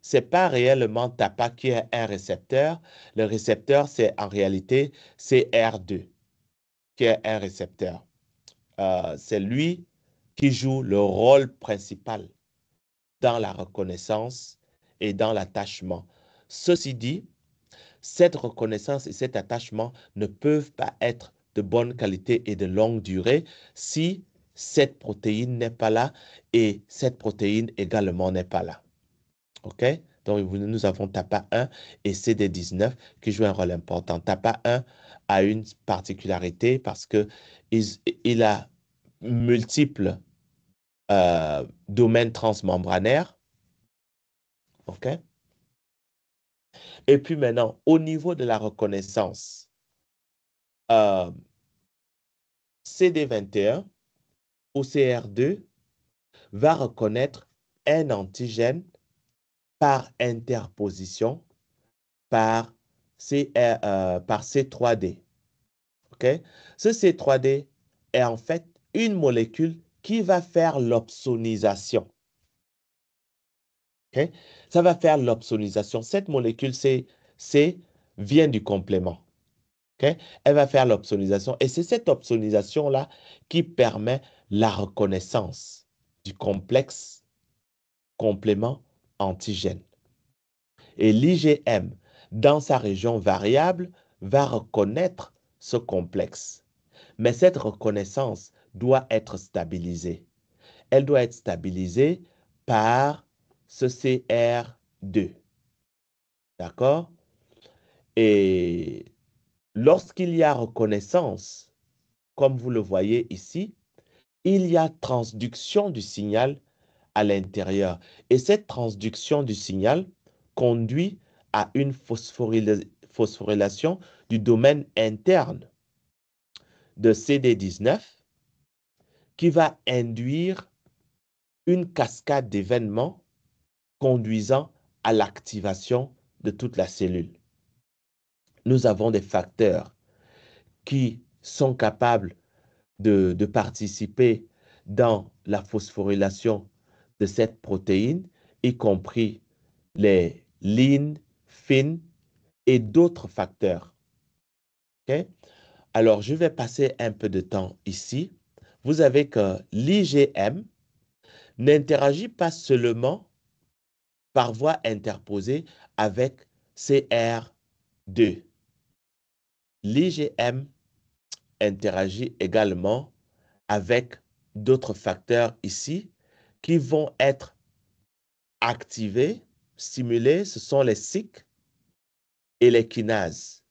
ce n'est pas réellement TAPA qui est un récepteur. Le récepteur, c'est en réalité CR2 qui est un récepteur. C'est lui qui joue le rôle principal dans la reconnaissance et dans l'attachement. Ceci dit, cette reconnaissance et cet attachement ne peuvent pas être de bonne qualité et de longue durée si cette protéine n'est pas là et cette protéine également n'est pas là. OK? Donc, nous avons TAPA1 et CD19 qui jouent un rôle important. TAPA1 a une particularité parce qu'il a multiples domaines transmembranaires. OK? Et puis maintenant, au niveau de la reconnaissance, CD21 ou CR2 va reconnaître un antigène par interposition par C3D. Okay? Ce C3D est en fait une molécule qui va faire l'opsonisation. Okay? Ça va faire l'opsonisation. Cette molécule C vient du complément. Okay? Elle va faire l'opsonisation. Et c'est cette opsonisation-là qui permet la reconnaissance du complexe complément antigène. Et l'IgM, dans sa région variable, va reconnaître ce complexe. Mais cette reconnaissance doit être stabilisée. Elle doit être stabilisée par ce CR2. D'accord? Et lorsqu'il y a reconnaissance, comme vous le voyez ici, il y a transduction du signal à l'intérieur. Et cette transduction du signal conduit à une phosphorylation du domaine interne de CD19 qui va induire une cascade d'événements conduisant à l'activation de toute la cellule. Nous avons des facteurs qui sont capables de participer dans la phosphorylation de cette protéine, y compris les lignes, fines et d'autres facteurs. Okay? Alors, je vais passer un peu de temps ici. Vous avez que l'IgM n'interagit pas seulement par voie interposée avec CR2. L'IgM interagit également avec d'autres facteurs ici qui vont être activés, stimulés. Ce sont les Syk et les kinases.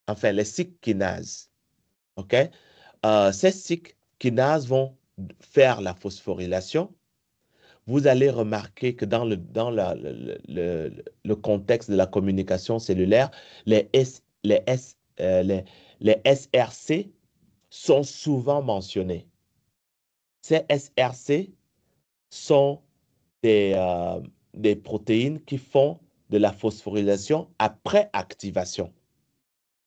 Enfin, les Syk kinases. OK? Ces Syk kinases vont faire la phosphorylation. Vous allez remarquer que dans le contexte de la communication cellulaire, les SRC sont souvent mentionnés. Ces SRC sont des protéines qui font de la phosphorylation après activation.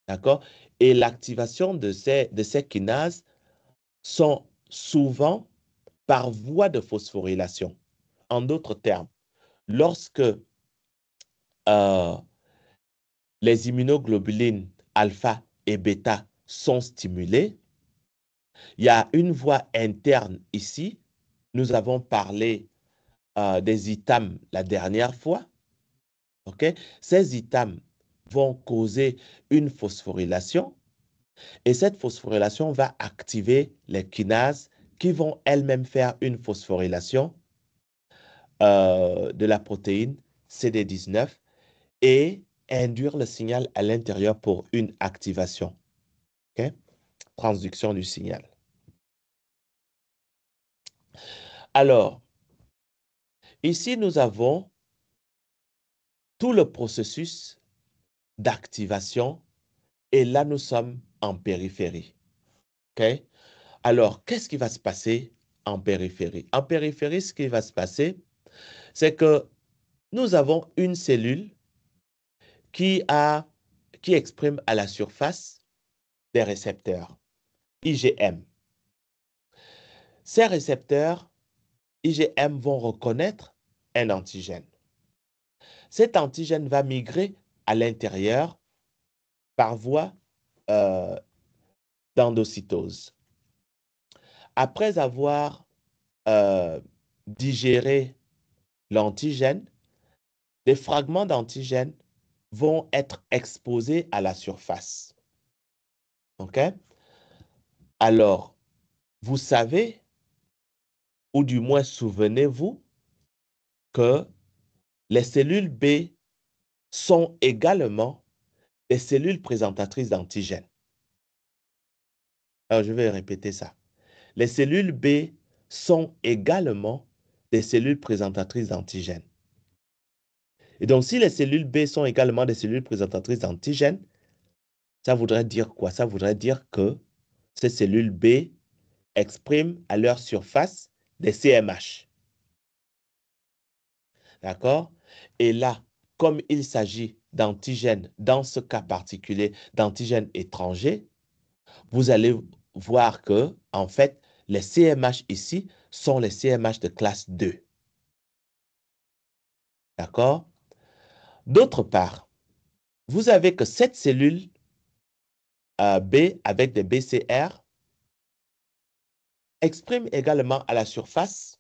D'accord? Et l'activation de ces kinases sont souvent par voie de phosphorylation. En d'autres termes, lorsque les immunoglobulines alpha et bêta sont stimulées, il y a une voie interne ici. Nous avons parlé des ITAM la dernière fois. Okay? Ces ITAM vont causer une phosphorylation et cette phosphorylation va activer les kinases qui vont elles-mêmes faire une phosphorylation de la protéine CD19 et induire le signal à l'intérieur pour une activation. Okay? Transduction du signal. Alors, ici, nous avons tout le processus d'activation et là, nous sommes en périphérie. Okay? Alors, qu'est-ce qui va se passer en périphérie? En périphérie, ce qui va se passer, c'est que nous avons une cellule qui exprime à la surface des récepteurs IgM. Ces récepteurs IgM vont reconnaître un antigène. Cet antigène va migrer à l'intérieur par voie d'endocytose. Après avoir digéré l'antigène, des fragments d'antigène vont être exposés à la surface. OK? Alors, vous savez, ou du moins souvenez-vous, que les cellules B sont également des cellules présentatrices d'antigènes. Alors, je vais répéter ça. Les cellules B sont également des cellules présentatrices d'antigènes. Et donc, si les cellules B sont également des cellules présentatrices d'antigènes, ça voudrait dire quoi? Ça voudrait dire que ces cellules B expriment à leur surface des CMH. D'accord? Et là, comme il s'agit d'antigènes, dans ce cas particulier, d'antigènes étrangers, vous allez voir que, en fait, les CMH ici sont les CMH de classe 2. D'accord? D'autre part, vous avez que cette cellule B avec des BCR exprime également à la surface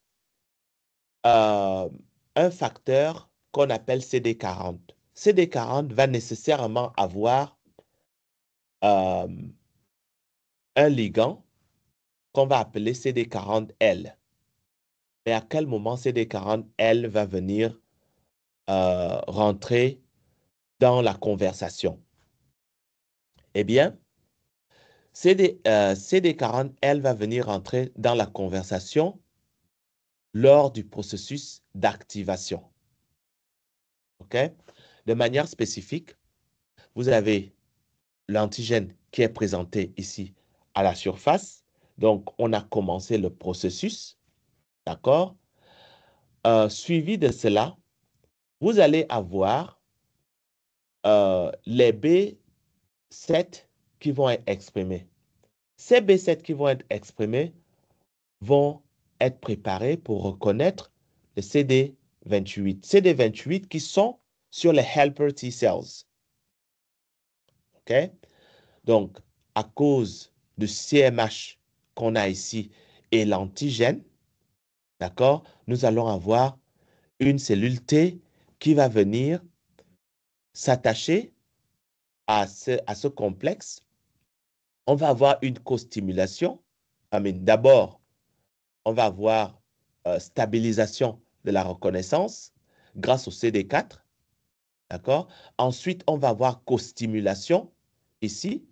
un facteur qu'on appelle CD40. CD40 va nécessairement avoir un ligand qu'on va appeler CD40L. Et à quel moment CD40L va venir rentrer dans la conversation? Eh bien, CD40L va venir rentrer dans la conversation lors du processus d'activation. OK? De manière spécifique, vous avez l'antigène qui est présenté ici à la surface. Donc, on a commencé le processus. D'accord? Suivi de cela, vous allez avoir les B7 qui vont être exprimés. Ces B7 qui vont être exprimés vont être préparés pour reconnaître les CD28. CD28 qui sont sur les helper T cells. OK? Donc, à cause du CMH qu'on a ici et l'antigène, d'accord, nous allons avoir une cellule T qui va venir s'attacher à ce complexe. On va avoir une co-stimulation. D'abord, on va avoir stabilisation de la reconnaissance grâce au CD4. D'accord? Ensuite, on va avoir co-stimulation ici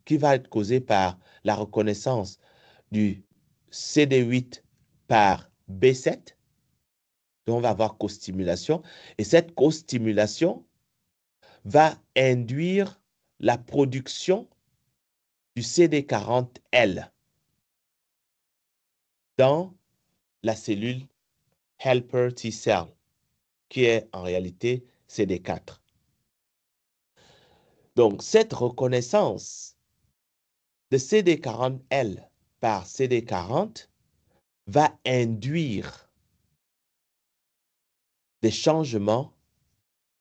qui va être causée par la reconnaissance du CD8 par B7. Donc, on va avoir co-stimulation. Et cette co-stimulation va induire la production du CD40L dans la cellule helper T cell, qui est en réalité CD4. Donc, cette reconnaissance de CD40L par CD40 va induire des changements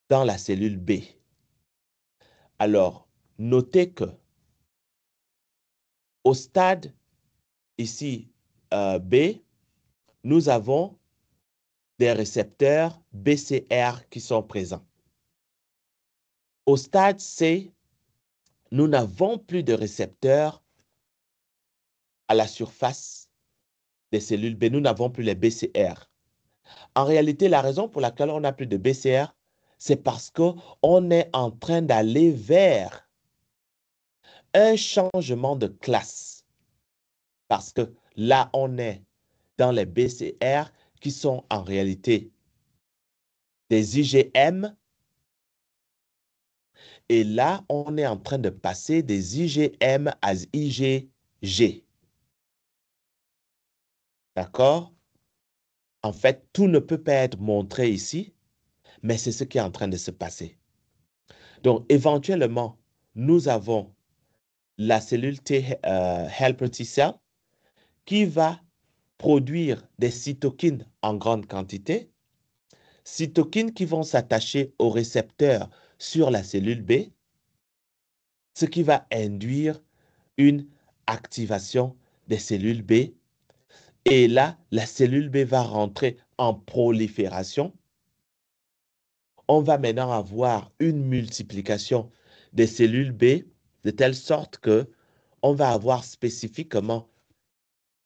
dans la cellule B. Alors, notez que au stade ici B, nous avons des récepteurs BCR qui sont présents. Au stade C, nous n'avons plus de récepteurs à la surface des cellules B. Nous n'avons plus les BCR. En réalité, la raison pour laquelle on n'a plus de BCR, c'est parce qu'on est en train d'aller vers un changement de classe. Parce que là, on est dans les BCR qui sont en réalité des IgM. Et là, on est en train de passer des IgM à IgG. D'accord? En fait, tout ne peut pas être montré ici, mais c'est ce qui est en train de se passer. Donc, éventuellement, nous avons la cellule helper T cell qui va produire des cytokines en grande quantité, cytokines qui vont s'attacher aux récepteurs sur la cellule B, ce qui va induire une activation des cellules B. Et là, la cellule B va rentrer en prolifération. On va maintenant avoir une multiplication des cellules B de telle sorte que on va avoir spécifiquement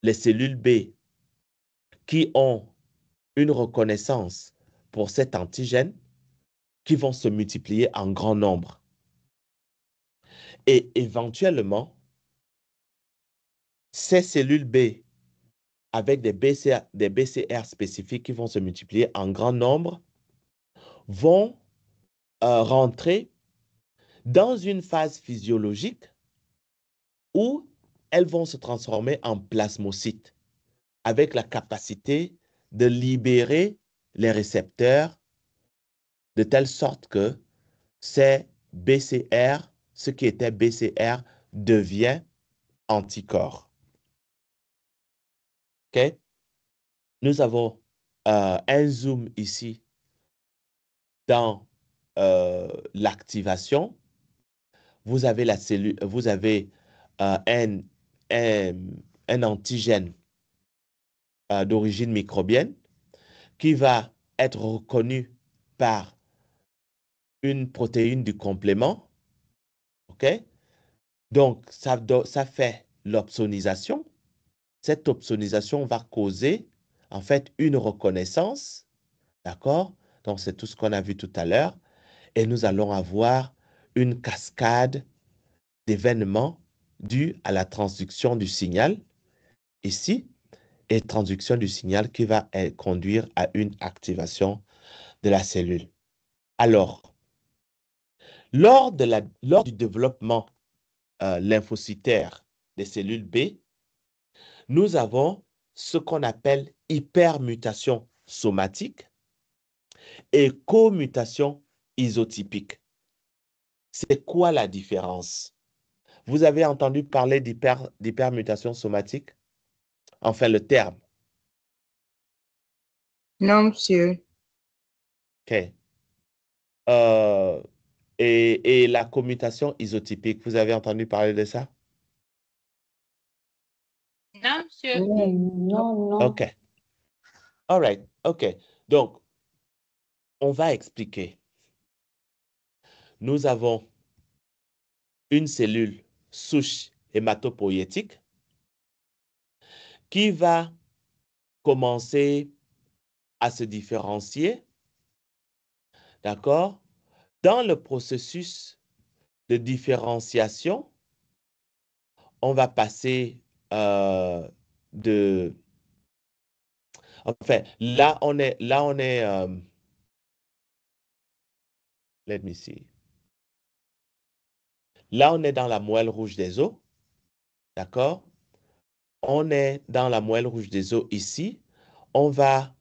les cellules B qui ont une reconnaissance pour cet antigène qui vont se multiplier en grand nombre. Et éventuellement, ces cellules B avec des BCR spécifiques qui vont se multiplier en grand nombre vont rentrer dans une phase physiologique où elles vont se transformer en plasmocytes avec la capacité de libérer les récepteurs de telle sorte que ces BCR, ce qui était BCR, devient anticorps. OK? Nous avons un zoom ici dans l'activation. Vous avez la cellule, vous avez un antigène d'origine microbienne qui va être reconnu par une protéine du complément. OK? Donc, ça fait l'opsonisation. Cette opsonisation va causer, en fait, une reconnaissance. D'accord? Donc, c'est tout ce qu'on a vu tout à l'heure. Et nous allons avoir une cascade d'événements dus à la transduction du signal ici, et transduction du signal qui va conduire à une activation de la cellule. Alors, lors du développement lymphocytaire des cellules B, nous avons ce qu'on appelle hypermutation somatique et commutation isotypique. C'est quoi la différence? Vous avez entendu parler d'hypermutation somatique? Enfin, le terme. Non, monsieur. OK. Et la commutation isotypique, vous avez entendu parler de ça? Non, monsieur. Non, non. OK. All right. OK. Donc, on va expliquer. Nous avons une cellule souche hématopoïétique qui va commencer à se différencier, d'accord? Dans le processus de différenciation, on va passer de... Enfin, là, on est let me see. Là, on est dans la moelle rouge des os, d'accord? On est dans la moelle rouge des os ici. La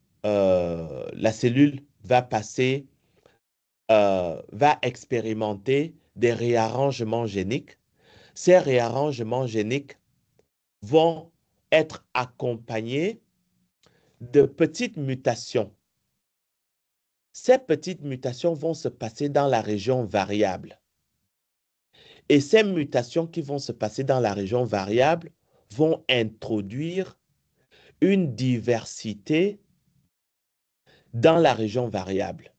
cellule va passer, va expérimenter des réarrangements géniques. Ces réarrangements géniques vont être accompagnés de petites mutations. Ces petites mutations vont se passer dans la région variable. Et ces mutations qui vont se passer dans la région variable vont introduire une diversité dans la région variable.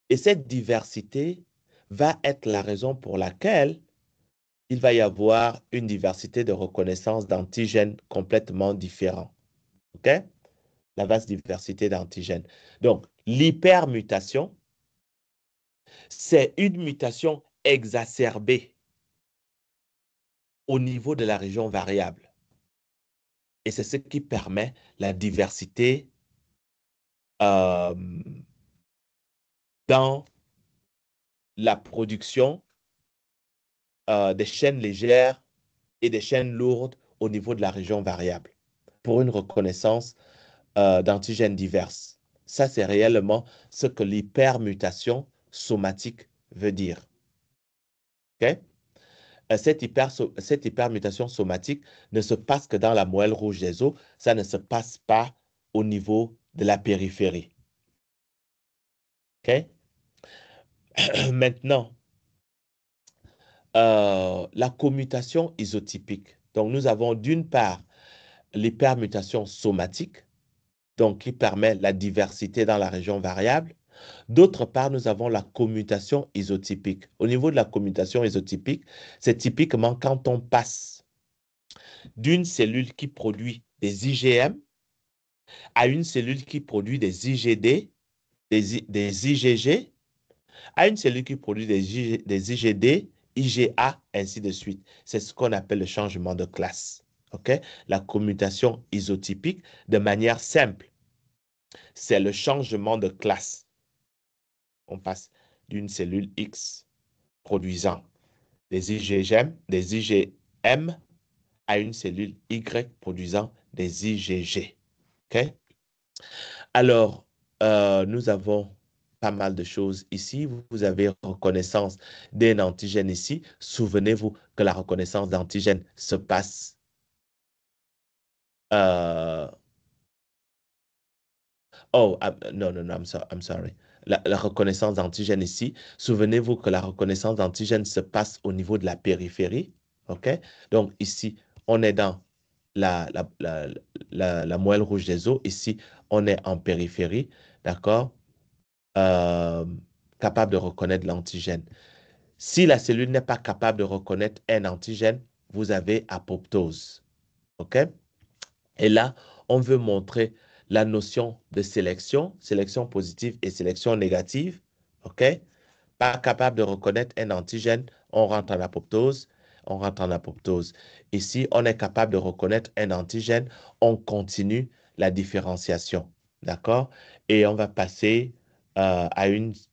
Et cette diversité va être la raison pour laquelle il va y avoir une diversité de reconnaissance d'antigènes complètement différents. OK? La vaste diversité d'antigènes. Donc, l'hypermutation, c'est une mutation exacerbée au niveau de la région variable. Et c'est ce qui permet la diversité dans la production des chaînes légères et des chaînes lourdes au niveau de la région variable pour une reconnaissance d'antigènes diverses. Ça, c'est réellement ce que l'hypermutation somatique veut dire. OK? Cette hypermutation somatique ne se passe que dans la moelle rouge des os, ça ne se passe pas au niveau de la périphérie. OK? Maintenant, la commutation isotypique. Donc, nous avons d'une part l'hypermutation somatique, donc qui permet la diversité dans la région variable. D'autre part, nous avons la commutation isotypique. Au niveau de la commutation isotypique, c'est typiquement quand on passe d'une cellule qui produit des IgM à une cellule qui produit des IgD, des IgG, à une cellule qui produit des IgD, IgA, ainsi de suite. C'est ce qu'on appelle le changement de classe. Okay? La commutation isotypique, de manière simple, c'est le changement de classe. On passe d'une cellule X produisant des IgM à une cellule Y produisant des IgG. Okay? Alors, nous avons pas mal de choses ici. Vous avez reconnaissance d'un antigène ici. Souvenez-vous que la reconnaissance d'antigène se passe no, I'm sorry. La reconnaissance d'antigène ici, souvenez-vous que la reconnaissance d'antigène se passe au niveau de la périphérie. OK? Donc, ici, on est dans la moelle rouge des os. Ici, on est en périphérie. D'accord? Capable de reconnaître l'antigène. Si la cellule n'est pas capable de reconnaître un antigène, vous avez apoptose. OK? Et là, on veut montrer la notion de sélection positive et sélection négative. OK? Pas capable de reconnaître un antigène, on rentre en apoptose. On rentre en apoptose. Ici, on est capable de reconnaître un antigène, on continue la différenciation. D'accord? Et on va passer à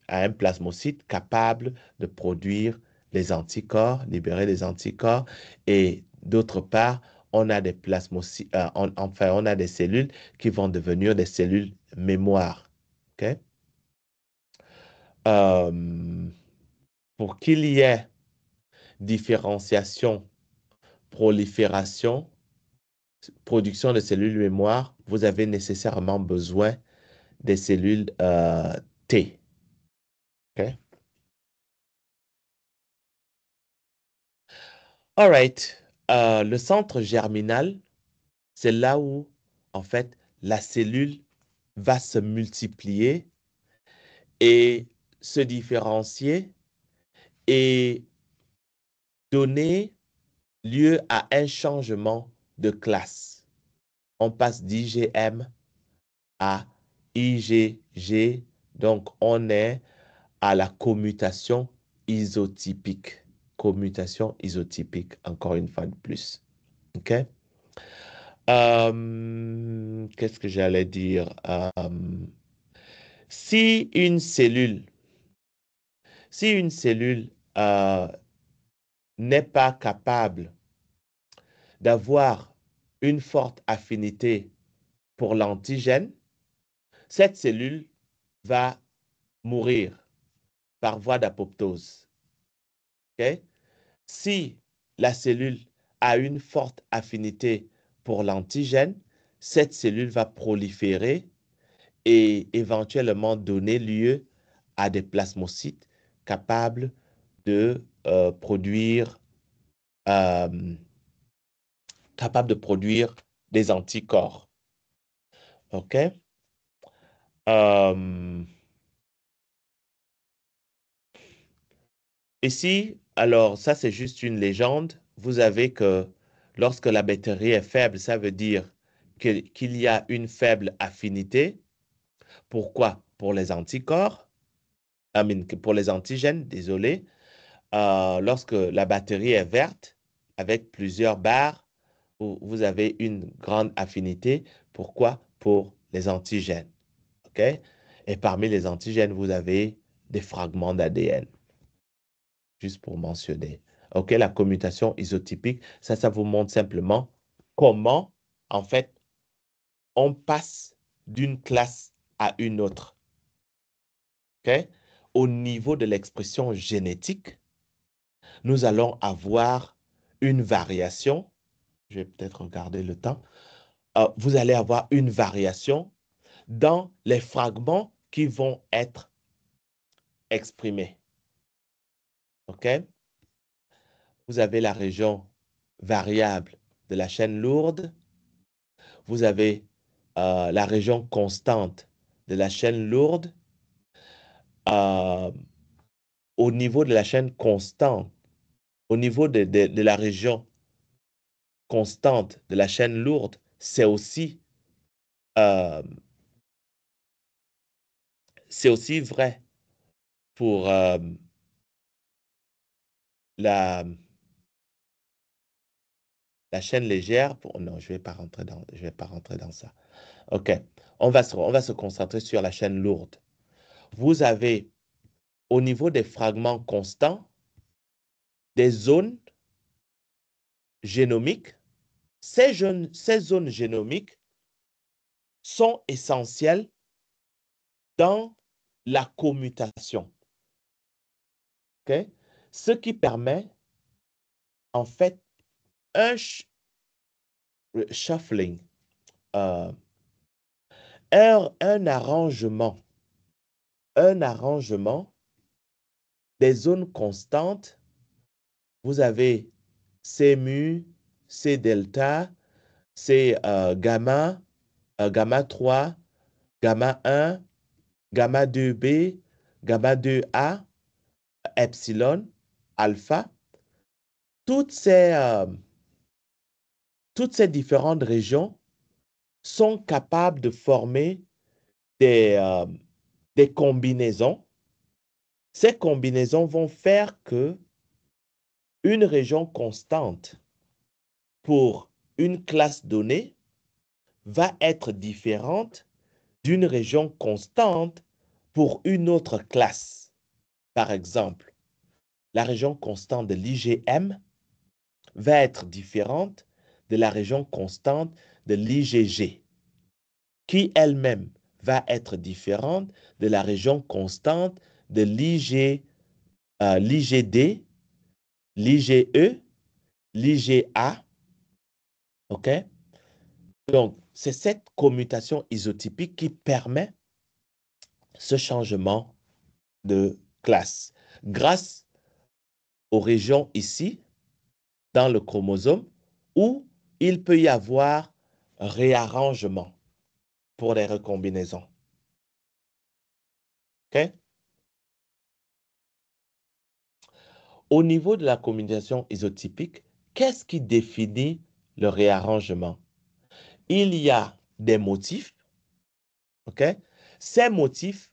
un plasmocyte capable de produire les anticorps, libérer les anticorps. Et d'autre part, on a des plasmocytes, enfin, on a des cellules qui vont devenir des cellules mémoire. OK? Pour qu'il y ait différenciation, prolifération, production de cellules mémoire, vous avez nécessairement besoin des cellules T. OK? All right. Le centre germinal, c'est là où, en fait, la cellule va se multiplier et se différencier et donner lieu à un changement de classe. On passe d'IgM à IgG, donc on est à la commutation isotypique. Commutation isotypique, encore une fois de plus. OK? Qu'est-ce que j'allais dire? Si une cellule n'est pas capable d'avoir une forte affinité pour l'antigène, cette cellule va mourir par voie d'apoptose. Okay? Si la cellule a une forte affinité pour l'antigène, cette cellule va proliférer et éventuellement donner lieu à des plasmocytes capables de produire des anticorps. OK? Ici, alors ça c'est juste une légende. Vous avez que lorsque la batterie est faible, ça veut dire qu'il y a une faible affinité. Pourquoi? Pour les anticorps, pour les antigènes, désolé. Lorsque la batterie est verte, avec plusieurs barres, vous avez une grande affinité. Pourquoi? Pour les antigènes. OK? Et parmi les antigènes, vous avez des fragments d'ADN. Juste pour mentionner. OK? La commutation isotypique, ça vous montre simplement comment, en fait, on passe d'une classe à une autre. OK? Au niveau de l'expression génétique, nous allons avoir une variation. Je vais peut-être regarder le temps. Vous allez avoir une variation dans les fragments qui vont être exprimés. OK? Vous avez la région variable de la chaîne lourde. Vous avez la région constante de la chaîne lourde. Au niveau de la chaîne constante, au niveau de la région constante de la chaîne lourde, c'est aussi vrai pour la chaîne légère. Non, je vais pas rentrer dans ça. OK. On va se concentrer sur la chaîne lourde. Vous avez, au niveau des fragments constants, des zones génomiques. Ces zones génomiques sont essentielles dans la commutation. OK? Ce qui permet, en fait, un shuffling, un arrangement des zones constantes. Vous avez C mu, C delta, C gamma, gamma 3, gamma 1, gamma 2b, gamma 2a, epsilon, alpha. Toutes ces différentes régions sont capables de former des combinaisons. Ces combinaisons vont faire que une région constante pour une classe donnée va être différente d'une région constante pour une autre classe. Par exemple, la région constante de l'IgM va être différente de la région constante de l'IgG, qui elle-même va être différente de la région constante de l'IgD, l'IgE, l'IgA. OK? Donc, c'est cette commutation isotypique qui permet ce changement de classe. Grâce aux régions ici, dans le chromosome, où il peut y avoir réarrangement pour les recombinaisons. OK? Au niveau de la commutation isotypique, qu'est-ce qui définit le réarrangement? Il y a des motifs. OK? Ces motifs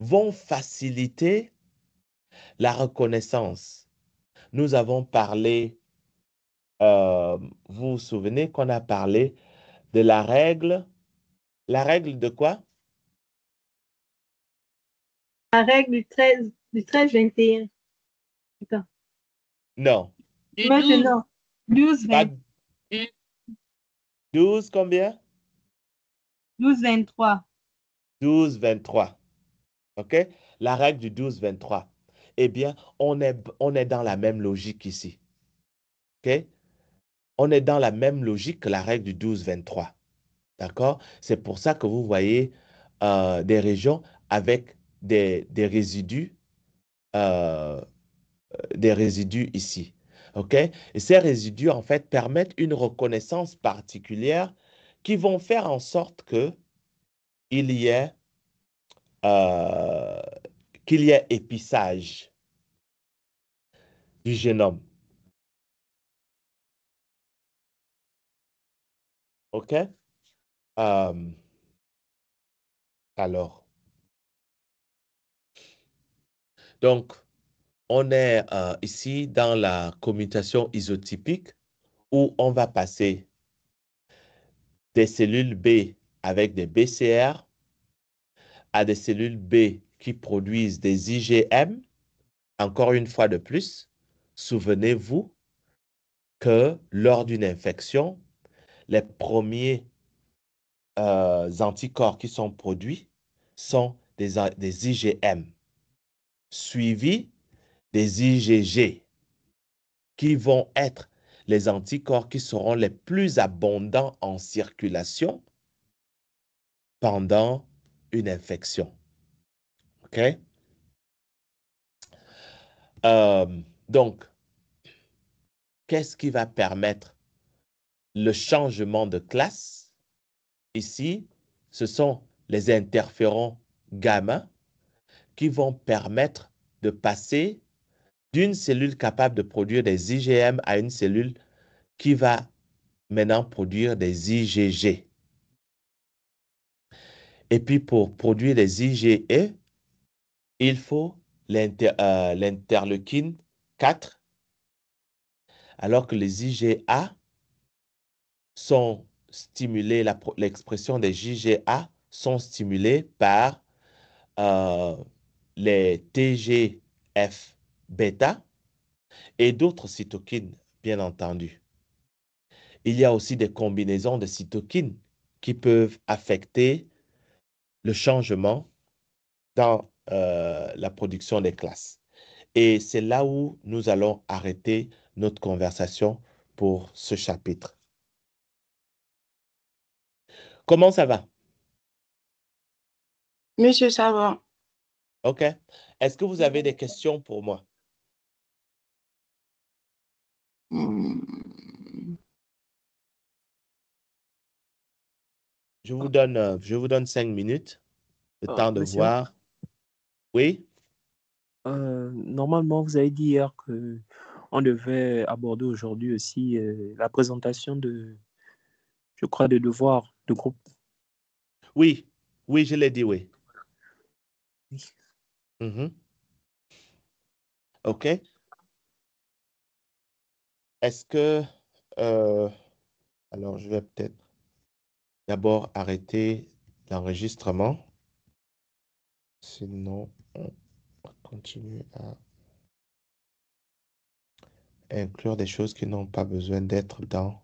vont faciliter la reconnaissance. Nous avons parlé, vous vous souvenez qu'on a parlé de la règle de quoi? La règle du 13-21. Attends. Non. Du Maintenant, pas 12-20. 12 combien? 12-23. 12-23. OK? La règle du 12-23. Eh bien, on est dans la même logique ici. OK? On est dans la même logique que la règle du 12-23. D'accord? C'est pour ça que vous voyez des régions avec des résidus ici. OK? Et ces résidus, en fait, permettent une reconnaissance particulière qui vont faire en sorte qu'il y ait épissage. du génome. OK? Alors, donc, on est ici dans la commutation isotypique où on va passer des cellules B avec des BCR à des cellules B qui produisent des IgM. Encore une fois de plus, souvenez-vous que lors d'une infection, les premiers anticorps qui sont produits sont des IgM, suivis des IgG, qui vont être les anticorps qui seront les plus abondants en circulation pendant une infection. OK? Donc, qu'est-ce qui va permettre le changement de classe? Ici, ce sont les interférons gamma qui vont permettre de passer d'une cellule capable de produire des IgM à une cellule qui va maintenant produire des IgG. Et puis pour produire des IgE, il faut l'interleukine 4, alors que les IgA sont stimulés, l'expression des IgA sont stimulés par les TGF-bêta et d'autres cytokines, bien entendu. Il y a aussi des combinaisons de cytokines qui peuvent affecter le changement dans la production des classes. Et c'est là où nous allons arrêter notre conversation pour ce chapitre. Comment ça va? Monsieur, ça va. OK. Est-ce que vous avez des questions pour moi? Je vous donne 5 minutes, le temps de Monsieur, voir. Oui? normalement, vous avez dit hier que on devait aborder aujourd'hui aussi la présentation de, je crois, de devoirs de groupe. Oui, oui, je l'ai dit, oui. OK. Est-ce que... alors, je vais peut-être d'abord arrêter l'enregistrement. Sinon, on va continuer à inclure des choses qui n'ont pas besoin d'être dans